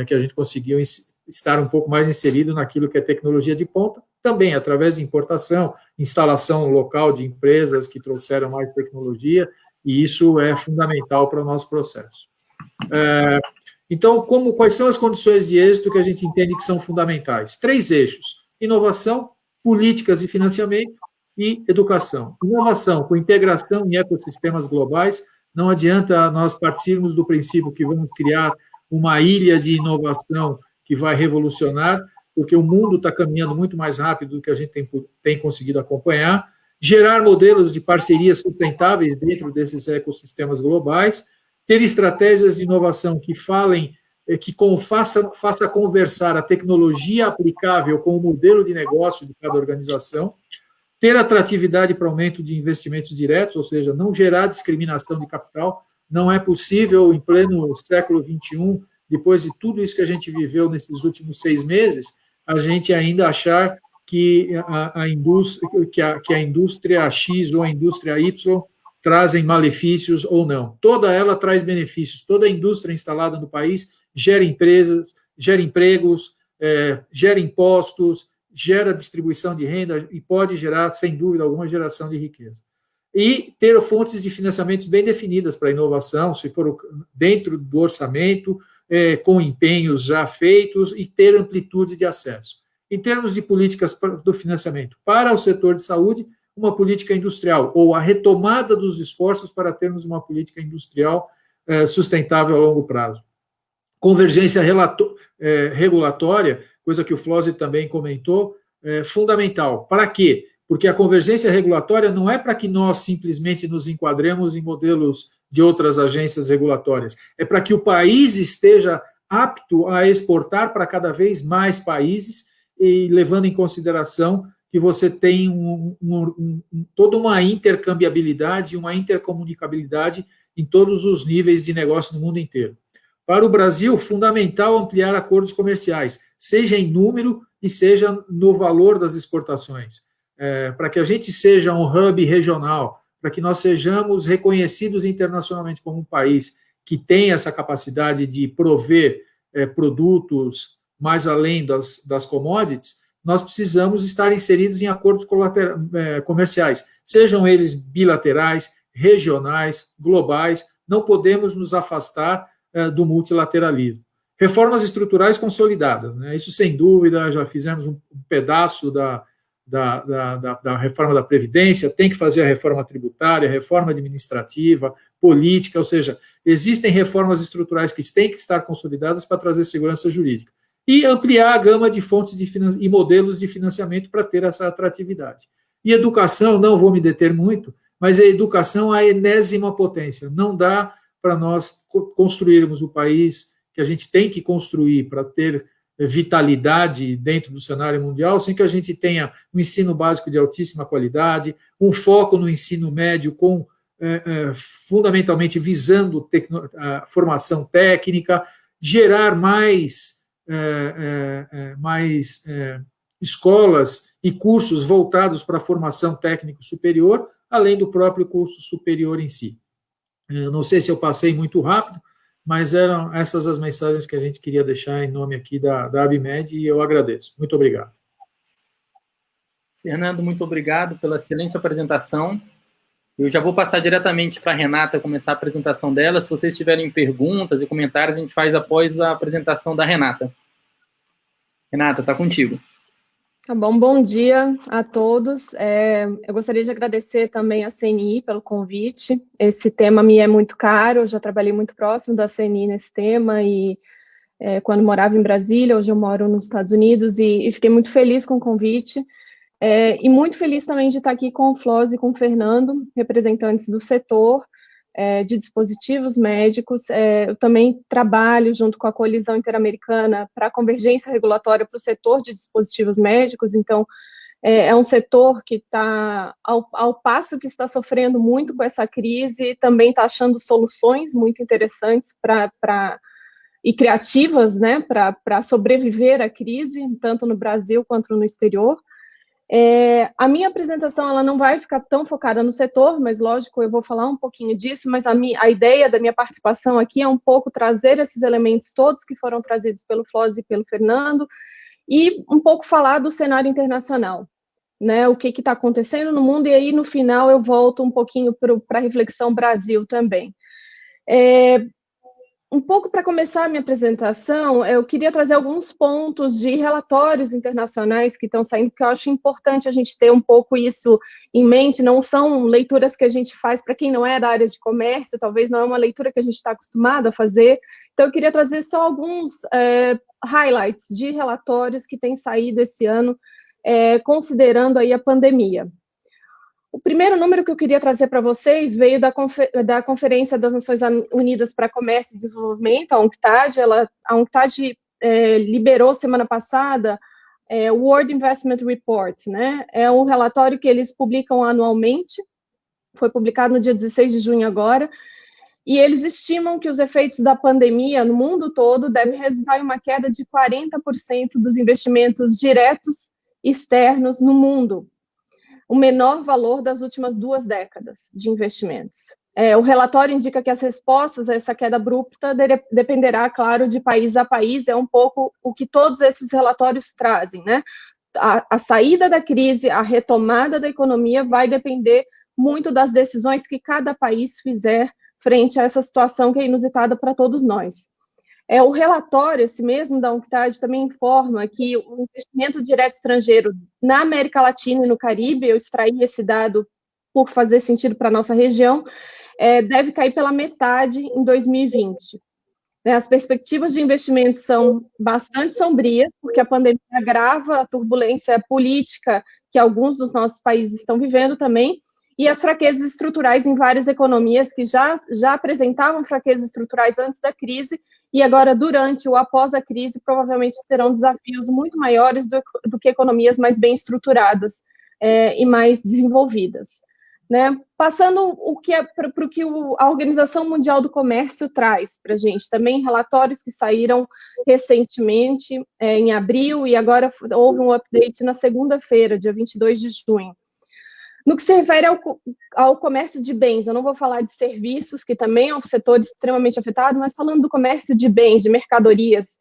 que a gente conseguiu estar um pouco mais inserido naquilo que é tecnologia de ponta, também através de importação, instalação local de empresas que trouxeram mais tecnologia, e isso é fundamental para o nosso processo. Então, quais são as condições de êxito que a gente entende que são fundamentais? 3 eixos: inovação, políticas e financiamento e educação. Inovação com integração em ecossistemas globais. Não adianta nós partirmos do princípio que vamos criar uma ilha de inovação que vai revolucionar, porque o mundo está caminhando muito mais rápido do que a gente tem conseguido acompanhar. Gerar modelos de parcerias sustentáveis dentro desses ecossistemas globais, ter estratégias de inovação que faça conversar a tecnologia aplicável com o modelo de negócio de cada organização, ter atratividade para aumento de investimentos diretos, ou seja, não gerar discriminação de capital. Não é possível, em pleno século XXI, depois de tudo isso que a gente viveu nesses últimos 6 meses, a gente ainda achar que a indústria X ou a indústria Y trazem malefícios ou não. Toda ela traz benefícios. Toda a indústria instalada no país gera empresas, gera empregos, gera impostos, gera distribuição de renda e pode gerar, sem dúvida alguma, geração de riqueza. E ter fontes de financiamentos bem definidas para a inovação, se for dentro do orçamento, com empenhos já feitos, e ter amplitude de acesso. Em termos de políticas do financiamento para o setor de saúde, uma política industrial, ou a retomada dos esforços para termos uma política industrial sustentável a longo prazo. Convergência regulatória, coisa que o Flossi também comentou, fundamental. Para quê? Porque a convergência regulatória não é para que nós simplesmente nos enquadremos em modelos de outras agências regulatórias, é para que o país esteja apto a exportar para cada vez mais países, e levando em consideração que você tem toda uma intercambiabilidade, uma intercomunicabilidade em todos os níveis de negócio no mundo inteiro. Para o Brasil, fundamental ampliar acordos comerciais, seja em número e seja no valor das exportações, para que a gente seja um hub regional, para que nós sejamos reconhecidos internacionalmente como um país que tem essa capacidade de prover produtos mais além das commodities. Nós precisamos estar inseridos em acordos comerciais, sejam eles bilaterais, regionais, globais. Não podemos nos afastar do multilateralismo. Reformas estruturais consolidadas, né? Isso, sem dúvida, já fizemos um pedaço da reforma da Previdência, tem que fazer a reforma tributária, a reforma administrativa, política, ou seja, existem reformas estruturais que têm que estar consolidadas para trazer segurança jurídica. E ampliar a gama de fontes e modelos de financiamento para ter essa atratividade. E educação, não vou me deter muito, mas a educação é a enésima potência. Não dá para nós construirmos o país que a gente tem que construir para ter vitalidade dentro do cenário mundial, sem que a gente tenha um ensino básico de altíssima qualidade, um foco no ensino médio fundamentalmente visando a formação técnica, gerar mais escolas e cursos voltados para a formação técnico superior, além do próprio curso superior em si. Eu não sei se eu passei muito rápido, mas eram essas as mensagens que a gente queria deixar em nome aqui da ABMed, e eu agradeço. Muito obrigado. Fernando, muito obrigado pela excelente apresentação. Eu já vou passar diretamente para a Renata começar a apresentação dela. Se vocês tiverem perguntas e comentários, a gente faz após a apresentação da Renata. Renata, está contigo. Tá bom, bom dia a todos. Eu gostaria de agradecer também à CNI pelo convite. Esse tema me é muito caro, eu já trabalhei muito próximo da CNI nesse tema, e quando morava em Brasília, hoje eu moro nos Estados Unidos, e fiquei muito feliz com o convite. E muito feliz também de estar aqui com o Flossi e com o Fernando, representantes do setor de dispositivos médicos. Eu também trabalho junto com a Coalizão Interamericana para a Convergência Regulatória para o setor de dispositivos médicos, então é um setor que está, ao passo que está sofrendo muito com essa crise, também está achando soluções muito interessantes e criativas, né, para sobreviver à crise, tanto no Brasil quanto no exterior. A minha apresentação ela não vai ficar tão focada no setor, mas lógico, eu vou falar um pouquinho disso, mas a ideia da minha participação aqui é um pouco trazer esses elementos todos que foram trazidos pelo Flósio e pelo Fernando, e um pouco falar do cenário internacional, né, o que está acontecendo no mundo, e aí no final eu volto um pouquinho para a reflexão Brasil também. Um pouco para começar a minha apresentação, eu queria trazer alguns pontos de relatórios internacionais que estão saindo, porque eu acho importante a gente ter um pouco isso em mente. Não são leituras que a gente faz para quem não é da área de comércio, talvez não é uma leitura que a gente está acostumado a fazer. Então, eu queria trazer só alguns highlights de relatórios que têm saído esse ano, considerando aí a pandemia. O primeiro número que eu queria trazer para vocês veio da Conferência das Nações Unidas para Comércio e Desenvolvimento, a UNCTAD. A UNCTAD liberou semana passada o World Investment Report, né? É um relatório que eles publicam anualmente, foi publicado no dia 16 de junho agora, e eles estimam que os efeitos da pandemia no mundo todo devem resultar em uma queda de 40% dos investimentos diretos externos no mundo, o menor valor das últimas 2 décadas de investimentos. O relatório indica que as respostas a essa queda abrupta dependerá, claro, de país a país, é um pouco o que todos esses relatórios trazem, né? A saída da crise, a retomada da economia vai depender muito das decisões que cada país fizer frente a essa situação que é inusitada para todos nós. O relatório, esse mesmo da UNCTAD, também informa que o investimento direto estrangeiro na América Latina e no Caribe, eu extraí esse dado por fazer sentido para a nossa região, deve cair pela metade em 2020. As perspectivas de investimento são bastante sombrias, porque a pandemia agrava a turbulência política que alguns dos nossos países estão vivendo também, e as fraquezas estruturais em várias economias que já apresentavam fraquezas estruturais antes da crise, e agora, durante ou após a crise, provavelmente terão desafios muito maiores do que economias mais bem estruturadas e mais desenvolvidas. Né? Passando para o que a Organização Mundial do Comércio traz para a gente, também relatórios que saíram recentemente, em abril, e agora houve um update na segunda-feira, dia 22 de junho. No que se refere ao comércio de bens, eu não vou falar de serviços, que também é um setor extremamente afetado, mas falando do comércio de bens, de mercadorias,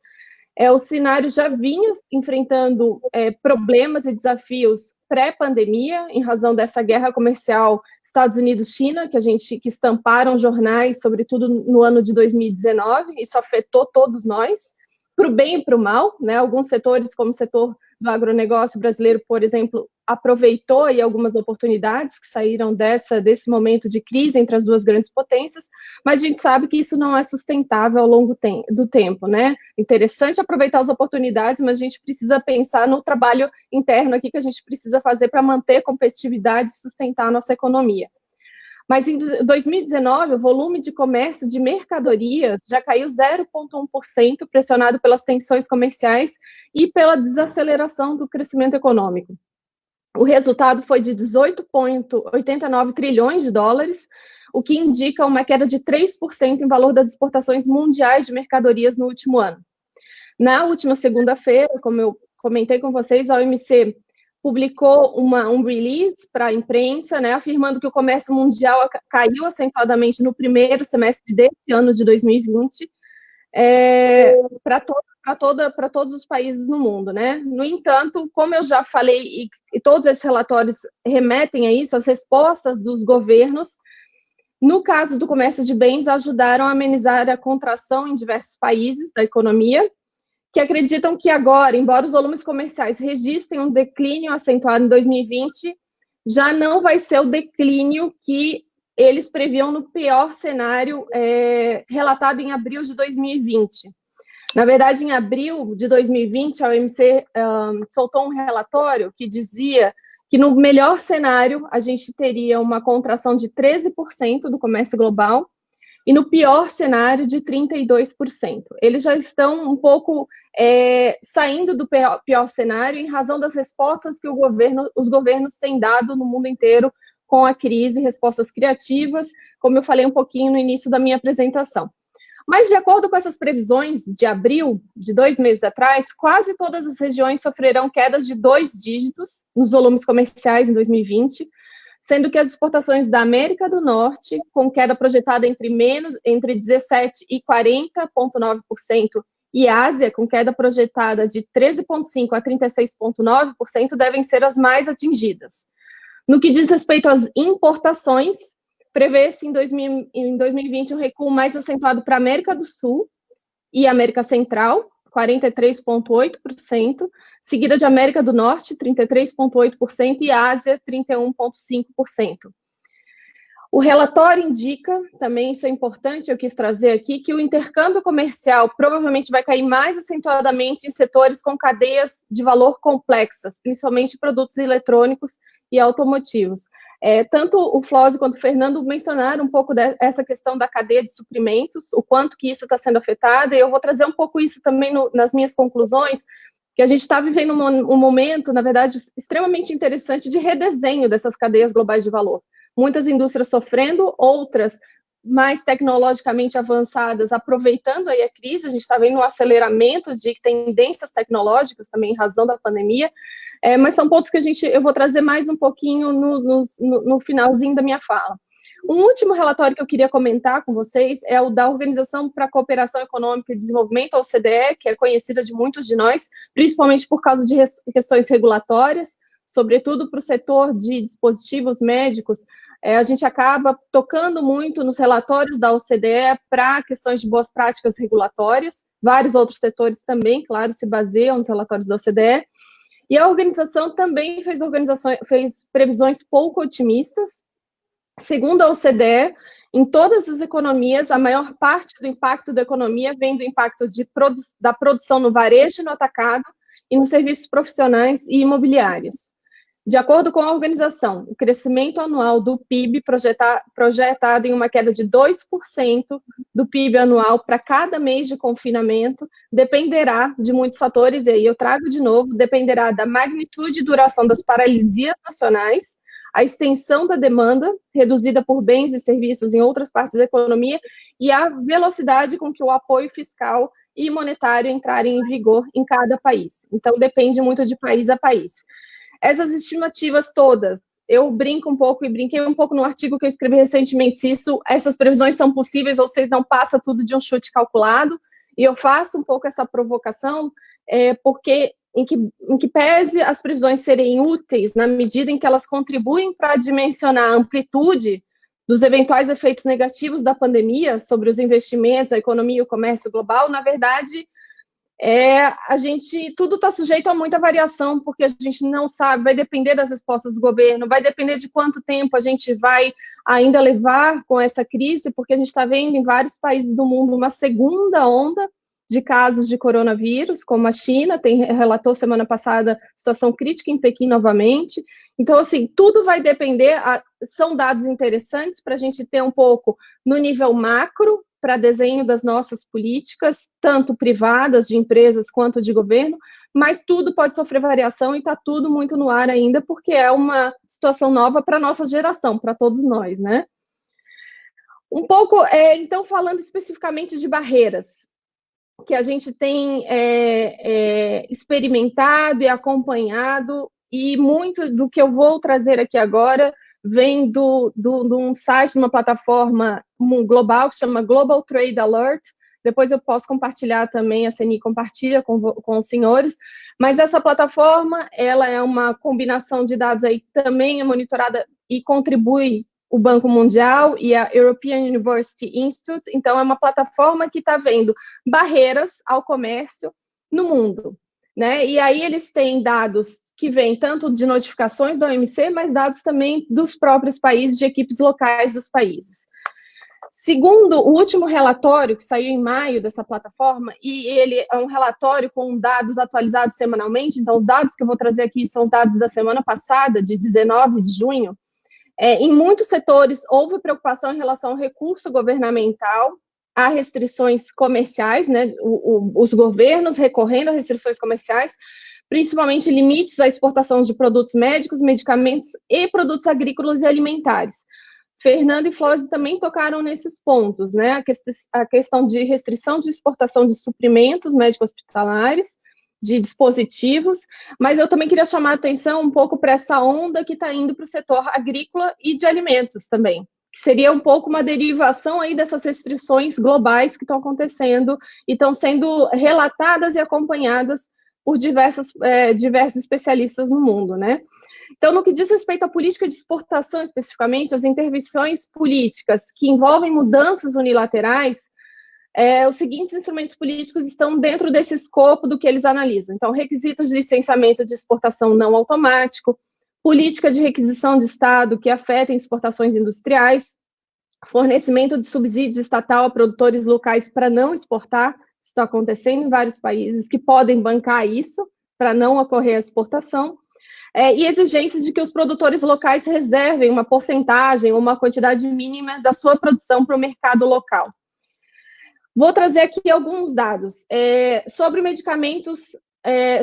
o cenário já vinha enfrentando problemas e desafios pré-pandemia, em razão dessa guerra comercial Estados Unidos-China, que estamparam jornais, sobretudo no ano de 2019, isso afetou todos nós, para o bem e para o mal, né? Alguns setores, como o setor do agronegócio brasileiro, por exemplo, aproveitou aí algumas oportunidades que saíram desse momento de crise entre as duas grandes potências, mas a gente sabe que isso não é sustentável ao longo do tempo, né? Interessante aproveitar as oportunidades, mas a gente precisa pensar no trabalho interno aqui que a gente precisa fazer para manter a competitividade e sustentar a nossa economia. Mas em 2019, o volume de comércio de mercadorias já caiu 0,1%, pressionado pelas tensões comerciais e pela desaceleração do crescimento econômico. O resultado foi de 18,89 trilhões de dólares, o que indica uma queda de 3% em valor das exportações mundiais de mercadorias no último ano. Na última segunda-feira, como eu comentei com vocês, a OMC publicou um release para a imprensa, né, afirmando que o comércio mundial caiu acentuadamente no primeiro semestre desse ano de 2020, para todos os países no mundo, né? No entanto, como eu já falei, e todos esses relatórios remetem a isso, as respostas dos governos, no caso do comércio de bens, ajudaram a amenizar a contração em diversos países da economia, que acreditam que agora, embora os volumes comerciais registrem um declínio acentuado em 2020, já não vai ser o declínio que eles previam no pior cenário relatado em abril de 2020. Na verdade, em abril de 2020, a OMC soltou um relatório que dizia que no melhor cenário a gente teria uma contração de 13% do comércio global, e no pior cenário de 32%. Eles já estão um pouco saindo do pior cenário em razão das respostas que os governos têm dado no mundo inteiro com a crise, respostas criativas, como eu falei um pouquinho no início da minha apresentação. Mas, de acordo com essas previsões de abril, de 2 meses atrás, quase todas as regiões sofrerão quedas de 2 dígitos nos volumes comerciais em 2020, sendo que as exportações da América do Norte, com queda projetada entre 17% e 40,9%, e Ásia, com queda projetada de 13,5% a 36,9%, devem ser as mais atingidas. No que diz respeito às importações, prevê-se em 2020 um recuo mais acentuado para a América do Sul e América Central, 43,8%, seguida de América do Norte, 33,8%, e Ásia, 31,5%. O relatório indica, também isso é importante, eu quis trazer aqui, que o intercâmbio comercial provavelmente vai cair mais acentuadamente em setores com cadeias de valor complexas, principalmente produtos eletrônicos e automotivos. Tanto o Flósio quanto o Fernando mencionaram um pouco dessa questão da cadeia de suprimentos, o quanto que isso está sendo afetado, e eu vou trazer um pouco isso também nas minhas conclusões, que a gente está vivendo um momento, na verdade, extremamente interessante de redesenho dessas cadeias globais de valor. Muitas indústrias sofrendo, outras mais tecnologicamente avançadas, aproveitando aí a crise. A gente está vendo um aceleramento de tendências tecnológicas também em razão da pandemia, mas são pontos que eu vou trazer mais um pouquinho no finalzinho da minha fala. Um último relatório que eu queria comentar com vocês é o da Organização para a Cooperação Econômica e Desenvolvimento, a OCDE, que é conhecida de muitos de nós, principalmente por causa de questões regulatórias, sobretudo para o setor de dispositivos médicos. A gente acaba tocando muito nos relatórios da OCDE para questões de boas práticas regulatórias, vários outros setores também, claro, se baseiam nos relatórios da OCDE, e a organização também fez previsões pouco otimistas. Segundo a OCDE, em todas as economias, a maior parte do impacto da economia vem do impacto da produção no varejo e no atacado, e nos serviços profissionais e imobiliários. De acordo com a organização, o crescimento anual do PIB projetado em uma queda de 2% do PIB anual para cada mês de confinamento dependerá de muitos fatores, e aí eu trago de novo, dependerá da magnitude e duração das paralisias nacionais, a extensão da demanda, reduzida por bens e serviços em outras partes da economia, e a velocidade com que o apoio fiscal e monetário entrarem em vigor em cada país. Então, depende muito de país a país. Essas estimativas todas, eu brinquei um pouco no artigo que eu escrevi recentemente, se essas previsões são possíveis ou se não passa tudo de um chute calculado, e eu faço um pouco essa provocação, porque em que pese as previsões serem úteis, na medida em que elas contribuem para dimensionar a amplitude dos eventuais efeitos negativos da pandemia sobre os investimentos, a economia e o comércio global, na verdade, tudo está sujeito a muita variação, porque a gente não sabe, vai depender das respostas do governo, vai depender de quanto tempo a gente vai ainda levar com essa crise, porque a gente está vendo em vários países do mundo uma segunda onda de casos de coronavírus, como a China, relatou semana passada situação crítica em Pequim novamente. Então, assim, tudo vai depender, são dados interessantes para a gente ter um pouco no nível macro, para desenho das nossas políticas, tanto privadas, de empresas, quanto de governo, mas tudo pode sofrer variação e está tudo muito no ar ainda, porque é uma situação nova para a nossa geração, para todos nós, né? Um pouco, então, falando especificamente de barreiras, que a gente tem experimentado e acompanhado, e muito do que eu vou trazer aqui agora vem de um site, de uma plataforma global que se chama Global Trade Alert. Depois eu posso compartilhar também, a CNI compartilha com os senhores, mas essa plataforma, ela é uma combinação de dados aí, também é monitorada e contribui o Banco Mundial e a European University Institute. Então é uma plataforma que está vendo barreiras ao comércio no mundo, né? E aí eles têm dados que vêm tanto de notificações da OMC, mas dados também dos próprios países, de equipes locais dos países. Segundo o último relatório que saiu em maio dessa plataforma, e ele é um relatório com dados atualizados semanalmente, então os dados que eu vou trazer aqui são os dados da semana passada, de 19 de junho, Em muitos setores, houve preocupação em relação ao recurso governamental, a restrições comerciais, né, os governos recorrendo a restrições comerciais, principalmente limites à exportação de produtos médicos, medicamentos e produtos agrícolas e alimentares. Fernando e Flósio também tocaram nesses pontos, né, a questão de restrição de exportação de suprimentos médico-hospitalares, de dispositivos, mas eu também queria chamar a atenção um pouco para essa onda que está indo para o setor agrícola e de alimentos também, que seria um pouco uma derivação aí dessas restrições globais que estão acontecendo e estão sendo relatadas e acompanhadas por diversos especialistas no mundo, né? Então, no que diz respeito à política de exportação, especificamente, as intervenções políticas que envolvem mudanças unilaterais, os seguintes instrumentos políticos estão dentro desse escopo do que eles analisam. Então, requisitos de licenciamento de exportação não automático, política de requisição de Estado que afetem exportações industriais, fornecimento de subsídios estatal a produtores locais para não exportar, isso está acontecendo em vários países que podem bancar isso, para não ocorrer a exportação, e exigências de que os produtores locais reservem uma porcentagem ou uma quantidade mínima da sua produção para o mercado local. Vou trazer aqui alguns dados sobre medicamentos,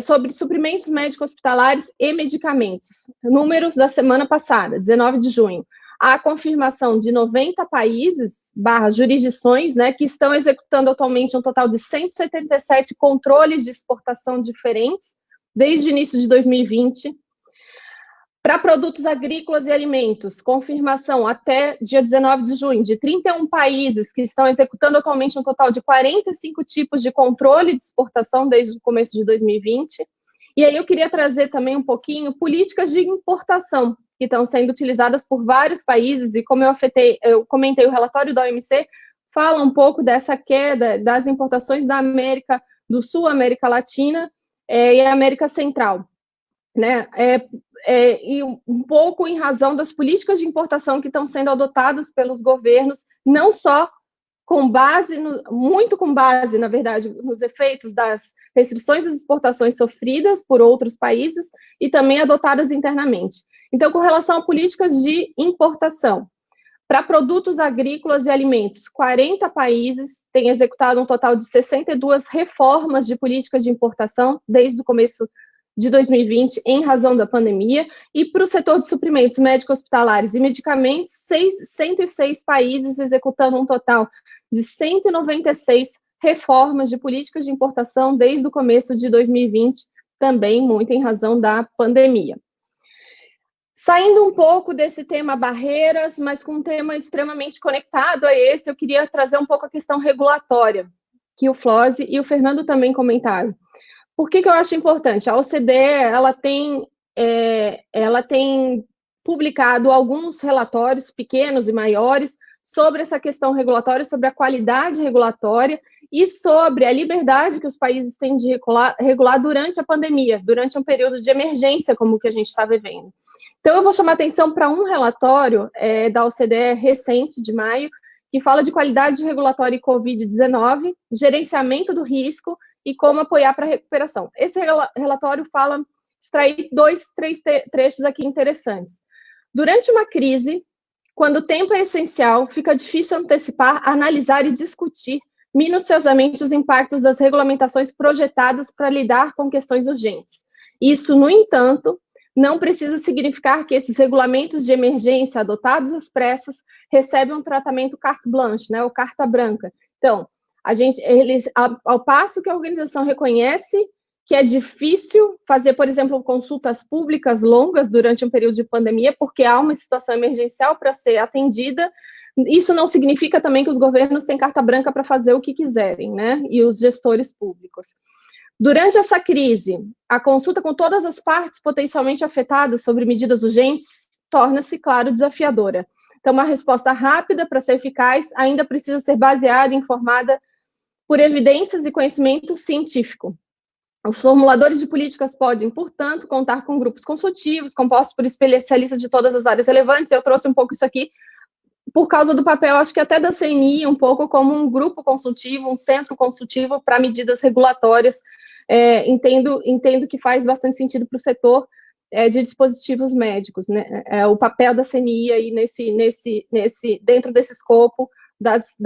sobre suprimentos médico-hospitalares e medicamentos. Números da semana passada, 19 de junho. Há a confirmação de 90 países, jurisdições, né, que estão executando atualmente um total de 177 controles de exportação diferentes, desde o início de 2020. Para produtos agrícolas e alimentos, confirmação até dia 19 de junho, de 31 países que estão executando atualmente um total de 45 tipos de controle de exportação desde o começo de 2020. E aí eu queria trazer também um pouquinho políticas de importação, que estão sendo utilizadas por vários países, e como eu comentei, o relatório da OMC fala um pouco dessa queda das importações da América do Sul, América Latina e América Central, né? E um pouco em razão das políticas de importação que estão sendo adotadas pelos governos, não só muito com base, na verdade, nos efeitos das restrições às exportações sofridas por outros países e também adotadas internamente. Então, com relação a políticas de importação, para produtos agrícolas e alimentos, 40 países têm executado um total de 62 reformas de políticas de importação desde o começo de 2020, em razão da pandemia, e para o setor de suprimentos médico-hospitalares e medicamentos, 106 países executando um total de 196 reformas de políticas de importação desde o começo de 2020, também muito em razão da pandemia. Saindo um pouco desse tema barreiras, mas com um tema extremamente conectado a esse, eu queria trazer um pouco a questão regulatória, que o Flósio e o Fernando também comentaram. Por que eu acho importante? A OCDE, ela tem publicado alguns relatórios pequenos e maiores sobre essa questão regulatória, sobre a qualidade regulatória e sobre a liberdade que os países têm de regular durante a pandemia, durante um período de emergência como o que a gente está vivendo. Então, eu vou chamar atenção para um relatório da OCDE recente, de maio, que fala de qualidade regulatória e Covid-19, gerenciamento do risco e como apoiar para a recuperação. Esse relatório extrai 3 trechos aqui interessantes. Durante uma crise, quando o tempo é essencial, fica difícil antecipar, analisar e discutir minuciosamente os impactos das regulamentações projetadas para lidar com questões urgentes. Isso, no entanto, não precisa significar que esses regulamentos de emergência adotados às pressas recebem um tratamento carte blanche, né, ou carta branca. Então, ao passo que a organização reconhece que é difícil fazer, por exemplo, consultas públicas longas durante um período de pandemia, porque há uma situação emergencial para ser atendida, isso não significa também que os governos têm carta branca para fazer o que quiserem, né? E os gestores públicos. Durante essa crise, a consulta com todas as partes potencialmente afetadas sobre medidas urgentes torna-se, claro, desafiadora. Então, uma resposta rápida para ser eficaz ainda precisa ser baseada e informada por evidências e conhecimento científico. Os formuladores de políticas podem, portanto, contar com grupos consultivos, compostos por especialistas de todas as áreas relevantes. Eu trouxe um pouco isso aqui por causa do papel, acho que até da CNI, um pouco como um grupo consultivo, um centro consultivo para medidas regulatórias. Entendo que faz bastante sentido para o setor, de dispositivos médicos, né? O papel da CNI aí dentro desse escopo das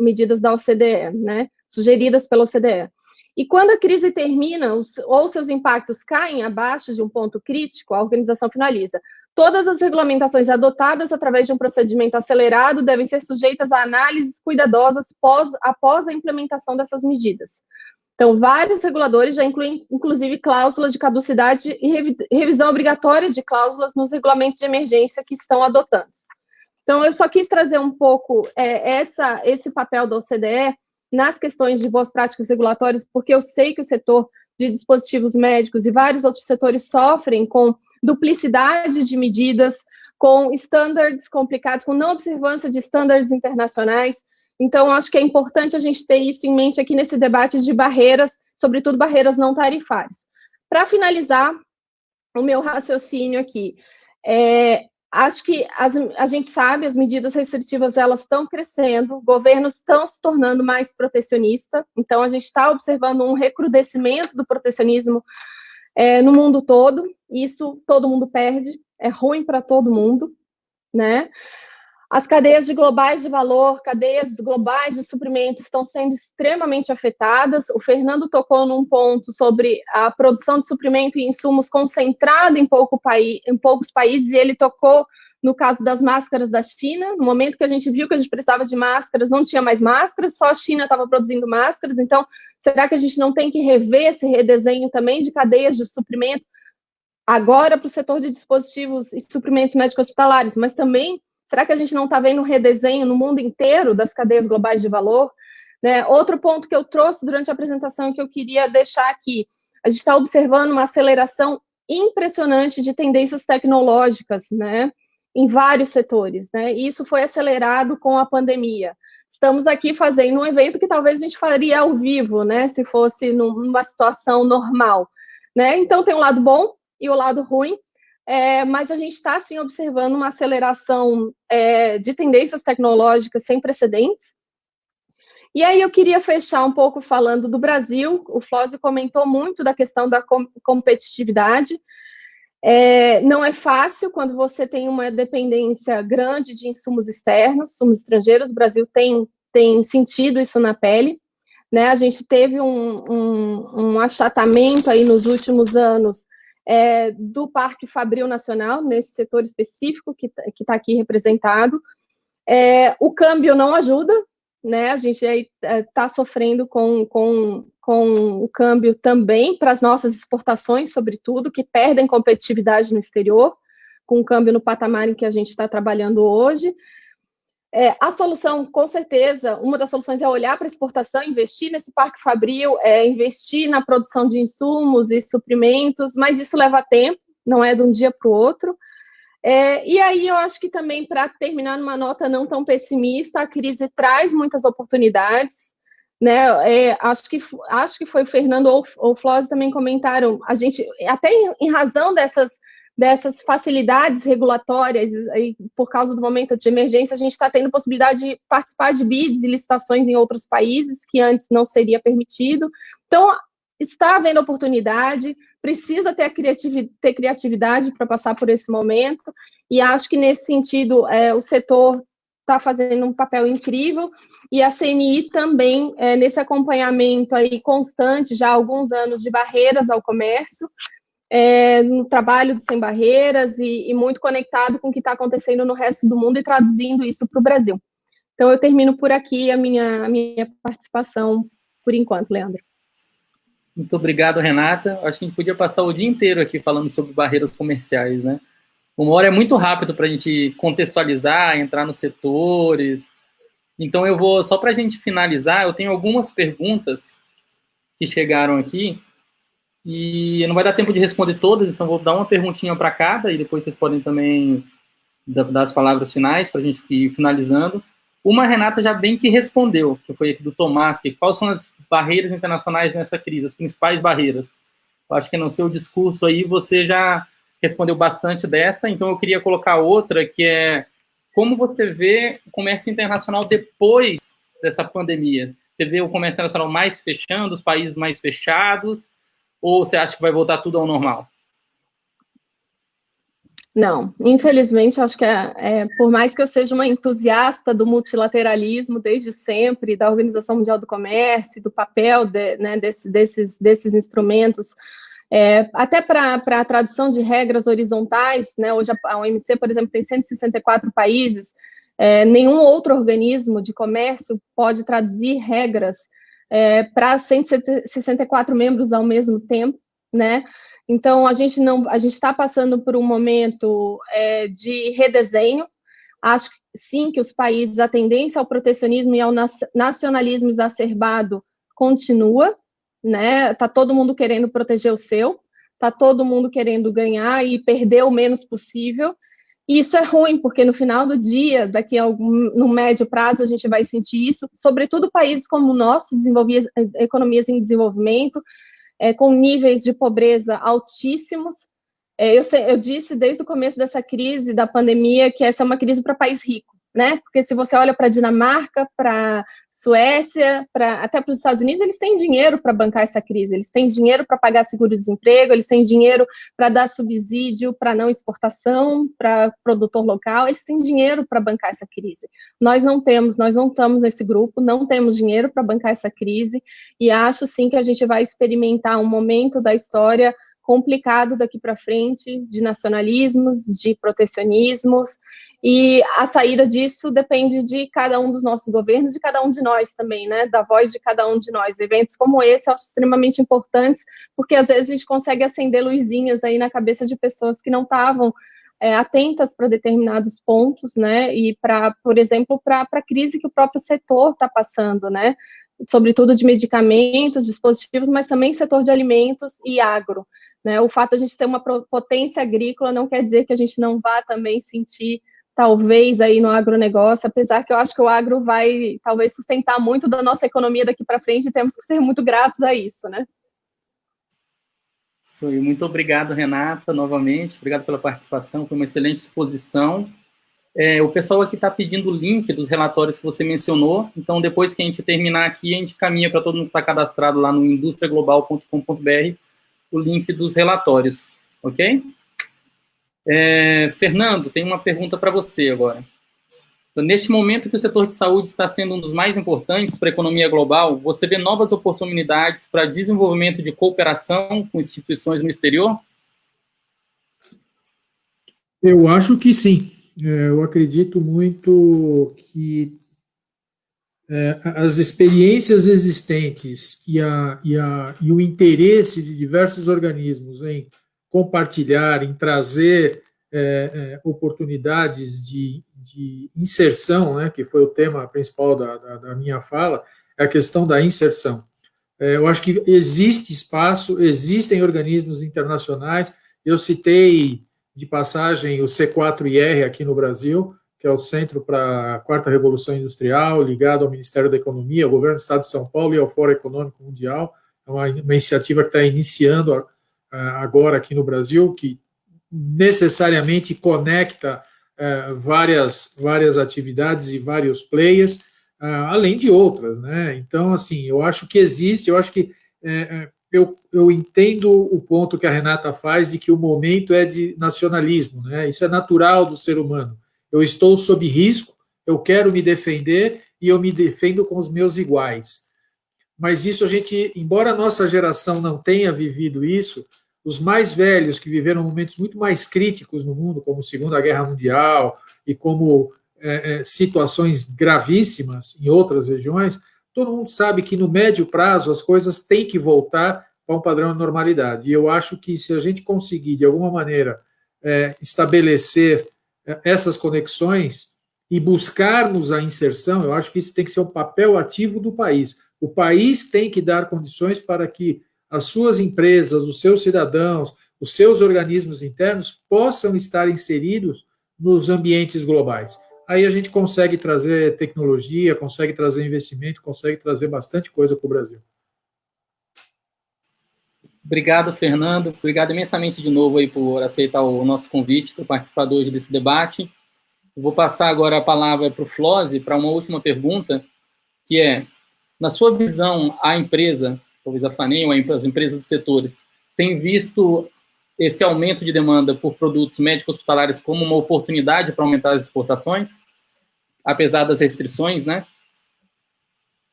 medidas da OCDE, né? Sugeridas pela OCDE. E quando a crise termina, ou seus impactos caem abaixo de um ponto crítico, a organização finaliza. Todas as regulamentações adotadas através de um procedimento acelerado devem ser sujeitas a análises cuidadosas após a implementação dessas medidas. Então, vários reguladores já incluem, inclusive, cláusulas de caducidade e revisão obrigatória de cláusulas nos regulamentos de emergência que estão adotando. Então, eu só quis trazer um pouco esse papel da OCDE nas questões de boas práticas regulatórias, porque eu sei que o setor de dispositivos médicos e vários outros setores sofrem com duplicidade de medidas, com estándares complicados, com não observância de estándares internacionais. Então, acho que é importante a gente ter isso em mente aqui nesse debate de barreiras, sobretudo barreiras não tarifárias. Para finalizar o meu raciocínio aqui, acho que a gente sabe, as medidas restritivas, elas estão crescendo, governos estão se tornando mais protecionistas, então a gente está observando um recrudescimento do protecionismo no mundo todo, isso todo mundo perde, é ruim para todo mundo, né? As cadeias globais de valor, cadeias globais de suprimento estão sendo extremamente afetadas. O Fernando tocou num ponto sobre a produção de suprimento e insumos concentrada em poucos países, e ele tocou no caso das máscaras da China. No momento que a gente viu que a gente precisava de máscaras, não tinha mais máscaras, só a China estava produzindo máscaras. Então, será que a gente não tem que rever esse redesenho também de cadeias de suprimento, agora para o setor de dispositivos e suprimentos médicos hospitalares, mas também, será que a gente não está vendo um redesenho no mundo inteiro das cadeias globais de valor? Né? Outro ponto que eu trouxe durante a apresentação que eu queria deixar aqui, a gente está observando uma aceleração impressionante de tendências tecnológicas, né, em vários setores, né, e isso foi acelerado com a pandemia. Estamos aqui fazendo um evento que talvez a gente faria ao vivo, né, se fosse numa situação normal, né, então tem um lado bom e o lado ruim, mas a gente está, sim, observando uma aceleração de tendências tecnológicas sem precedentes. E aí eu queria fechar um pouco falando do Brasil. O Flósio comentou muito da questão da competitividade. Não é fácil quando você tem uma dependência grande de insumos externos, insumos estrangeiros. O Brasil tem sentido isso na pele, né? A gente teve um achatamento aí nos últimos anos do Parque Fabril Nacional, nesse setor específico que está aqui representado. O câmbio não ajuda, né? A gente está sofrendo com o câmbio também para as nossas exportações, sobretudo, que perdem competitividade no exterior, com o câmbio no patamar em que a gente está trabalhando hoje. A solução, com certeza, uma das soluções é olhar para a exportação, investir nesse Parque Fabril, investir na produção de insumos e suprimentos, mas isso leva tempo, não é de um dia para o outro. E aí eu acho que também, para terminar numa nota não tão pessimista, a crise traz muitas oportunidades, né? Acho que foi o Fernando ou o Flósio também comentaram, a gente, até em razão dessas facilidades regulatórias, e por causa do momento de emergência, a gente está tendo possibilidade de participar de bids e licitações em outros países, que antes não seria permitido. Então, está havendo oportunidade, precisa ter criatividade para passar por esse momento, e acho que, nesse sentido, o setor está fazendo um papel incrível, e a CNI também, nesse acompanhamento aí constante, já há alguns anos, de barreiras ao comércio, no trabalho do Sem Barreiras e muito conectado com o que está acontecendo no resto do mundo e traduzindo isso para o Brasil. Então, eu termino por aqui a minha participação por enquanto, Leandro. Muito obrigado, Renata. Acho que a gente podia passar o dia inteiro aqui falando sobre barreiras comerciais, né? Uma hora é muito rápido para a gente contextualizar, entrar nos setores. Então, eu vou, só para a gente finalizar, eu tenho algumas perguntas que chegaram aqui, e não vai dar tempo de responder todas, então vou dar uma perguntinha para cada, e depois vocês podem também dar as palavras finais para a gente ir finalizando. Uma, a Renata já bem que respondeu, que foi aqui do Tomás, que quais são as barreiras internacionais nessa crise, as principais barreiras. Eu acho que no seu discurso aí você já respondeu bastante dessa, então eu queria colocar outra, que é como você vê o comércio internacional depois dessa pandemia? Você vê o comércio internacional mais fechando, os países mais fechados, ou você acha que vai voltar tudo ao normal? Não, infelizmente, acho que por mais que eu seja uma entusiasta do multilateralismo desde sempre, da Organização Mundial do Comércio, do papel né, desses instrumentos, até para a tradução de regras horizontais, né, hoje a OMC, por exemplo, tem 164 países, nenhum outro organismo de comércio pode traduzir regras para 164 membros ao mesmo tempo, né? Então, a gente está passando por um momento de redesenho. Acho sim que os países, a tendência ao protecionismo e ao nacionalismo exacerbado continua, né? Está todo mundo querendo proteger o seu, está todo mundo querendo ganhar e perder o menos possível. E isso é ruim, porque no final do dia, no médio prazo, a gente vai sentir isso, sobretudo países como o nosso, economias em desenvolvimento, com níveis de pobreza altíssimos. Eu disse desde o começo dessa crise, da pandemia, que essa é uma crise para país rico, né? Porque se você olha para a Dinamarca, para a Suécia, até para os Estados Unidos, eles têm dinheiro para bancar essa crise, eles têm dinheiro para pagar seguro-desemprego, eles têm dinheiro para dar subsídio para não exportação, para produtor local, eles têm dinheiro para bancar essa crise. Nós não estamos nesse grupo, não temos dinheiro para bancar essa crise, e acho sim que a gente vai experimentar um momento da história complicado daqui para frente, de nacionalismos, de protecionismos, e a saída disso depende de cada um dos nossos governos, de cada um de nós também, né, da voz de cada um de nós. Eventos como esse eu acho extremamente importantes, porque às vezes a gente consegue acender luzinhas aí na cabeça de pessoas que não estavam atentas para determinados pontos, né, e por exemplo, para a crise que o próprio setor está passando, né, sobretudo de medicamentos, dispositivos, mas também setor de alimentos e agro. Né? O fato de a gente ter uma potência agrícola não quer dizer que a gente não vá também sentir, talvez, aí no agronegócio, apesar que eu acho que o agro vai, talvez, sustentar muito da nossa economia daqui para frente, e temos que ser muito gratos a isso, né? Isso aí. Muito obrigado, Renata, novamente. Obrigado pela participação, foi uma excelente exposição. O pessoal aqui está pedindo o link dos relatórios que você mencionou, então depois que a gente terminar aqui, a gente caminha para todo mundo que está cadastrado lá no industriaglobal.com.br o link dos relatórios, ok? Fernando, tem uma pergunta para você agora. Então, neste momento que o setor de saúde está sendo um dos mais importantes para a economia global, você vê novas oportunidades para desenvolvimento de cooperação com instituições no exterior? Eu acho que sim. Eu acredito muito que as experiências existentes e o interesse de diversos organismos em compartilhar, em trazer oportunidades de inserção, né, que foi o tema principal da minha fala, é a questão da inserção. Eu acho que existe espaço, existem organismos internacionais, eu citei de passagem o C4IR aqui no Brasil, que é o Centro para a Quarta Revolução Industrial, ligado ao Ministério da Economia, ao Governo do Estado de São Paulo e ao Fórum Econômico Mundial. É uma iniciativa que está iniciando agora aqui no Brasil, que necessariamente conecta várias atividades e vários players, além de outras, né? Então, assim, eu acho que existe, eu acho que eu entendo o ponto que a Renata faz de que o momento é de nacionalismo, né? Isso é natural do ser humano. Eu estou sob risco, eu quero me defender e eu me defendo com os meus iguais. Mas isso embora a nossa geração não tenha vivido isso, os mais velhos que viveram momentos muito mais críticos no mundo, como a Segunda Guerra Mundial e como situações gravíssimas em outras regiões, todo mundo sabe que no médio prazo as coisas têm que voltar para um padrão de normalidade. E eu acho que se a gente conseguir, de alguma maneira, estabelecer essas conexões e buscarmos a inserção, eu acho que isso tem que ser um papel ativo do país. O país tem que dar condições para que as suas empresas, os seus cidadãos, os seus organismos internos possam estar inseridos nos ambientes globais. Aí a gente consegue trazer tecnologia, consegue trazer investimento, consegue trazer bastante coisa para o Brasil. Obrigado, Fernando. Obrigado imensamente de novo aí por aceitar o nosso convite, por participar hoje desse debate. Eu vou passar agora a palavra para o Flose para uma última pergunta, que é, na sua visão, a empresa, talvez a FANEM ou as empresas dos setores, tem visto esse aumento de demanda por produtos médicos hospitalares como uma oportunidade para aumentar as exportações, apesar das restrições, né?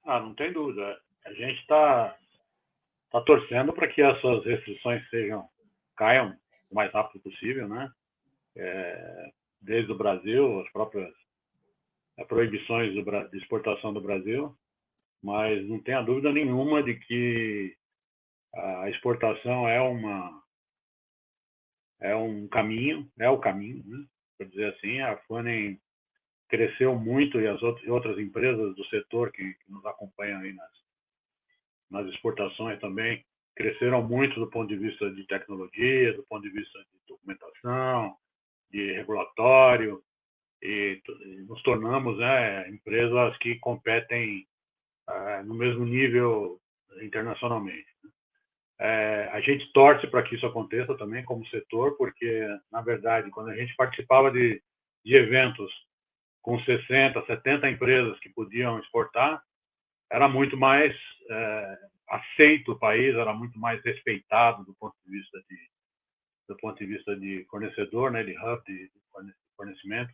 Não tem dúvida. A gente está torcendo para que essas restrições caiam o mais rápido possível, né? Desde o Brasil, as próprias proibições de exportação do Brasil, mas não tenha dúvida nenhuma de que a exportação é o caminho, né? Por dizer assim, a Phanem cresceu muito, e as outras empresas do setor que nos acompanham aí nas exportações também cresceram muito do ponto de vista de tecnologia, do ponto de vista de documentação, de regulatório, e nos tornamos, né, empresas que competem no mesmo nível internacionalmente. A gente torce para que isso aconteça também como setor, porque, na verdade, quando a gente participava de eventos com 60, 70 empresas que podiam exportar, era muito mais aceito o país, era muito mais respeitado do ponto de vista de fornecedor, né, de hub de fornecimento,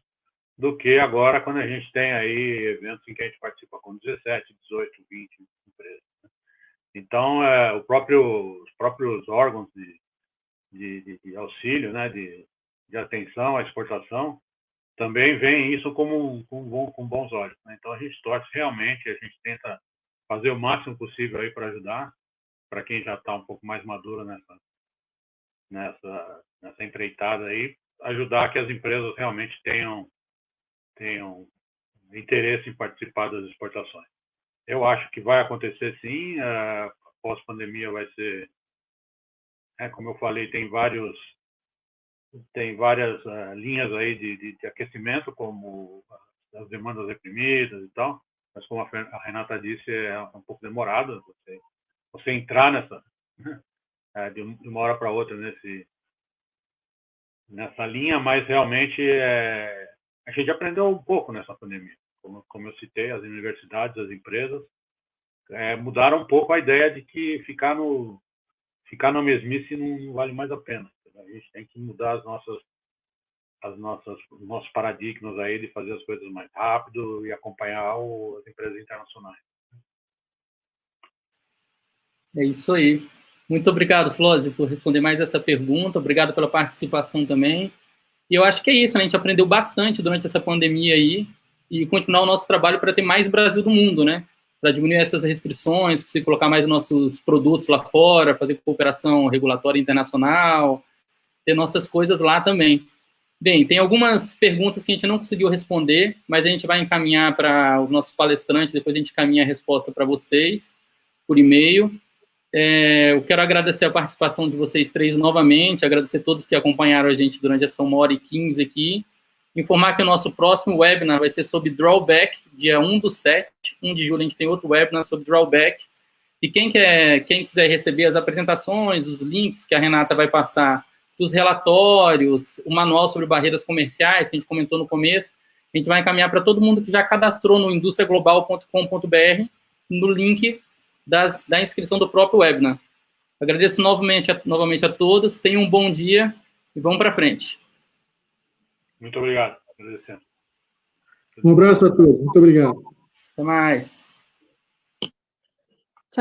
do que agora quando a gente tem aí eventos em que a gente participa com 17, 18, 20 empresas. Então, os próprios órgãos de auxílio, né, de atenção à exportação, também veem isso com bons olhos, né? Então, a gente torce realmente, a gente tenta fazer o máximo possível aí para ajudar, para quem já está um pouco mais maduro nessa empreitada aí, ajudar que as empresas realmente tenham interesse em participar das exportações. Eu acho que vai acontecer sim, pós-pandemia vai ser, como eu falei, tem várias linhas aí de aquecimento, como as demandas reprimidas e tal, mas como a Renata disse, é um pouco demorado você entrar de uma hora para outra nessa linha, mas realmente a gente aprendeu um pouco nessa pandemia. Como eu citei, as universidades, as empresas mudaram um pouco a ideia de que ficar na mesmice não vale mais a pena. A gente tem que mudar os nossos paradigmas aí de fazer as coisas mais rápido e acompanhar as empresas internacionais. É isso aí. Muito obrigado, Flósio, por responder mais essa pergunta. Obrigado pela participação também. E eu acho que é isso, né? A gente aprendeu bastante durante essa pandemia aí e continuar o nosso trabalho para ter mais Brasil do mundo, né? Para diminuir essas restrições, para colocar mais nossos produtos lá fora, fazer cooperação regulatória internacional, ter nossas coisas lá também. Bem, tem algumas perguntas que a gente não conseguiu responder, mas a gente vai encaminhar para os nossos palestrantes, depois a gente encaminha a resposta para vocês por e-mail. Eu quero agradecer a participação de vocês três novamente, agradecer a todos que acompanharam a gente durante essa 1h15 aqui. Informar que o nosso próximo webinar vai ser sobre drawback, dia 1/7, 1 de julho a gente tem outro webinar sobre drawback. E quem quiser receber as apresentações, os links que a Renata vai passar, dos relatórios, o manual sobre barreiras comerciais, que a gente comentou no começo, a gente vai encaminhar para todo mundo que já cadastrou no industriaglobal.com.br, no link da inscrição do próprio webinar. Agradeço novamente a todos, tenham um bom dia e vamos para frente. Muito obrigado. Agradecendo. Um abraço a todos, muito obrigado. Até mais.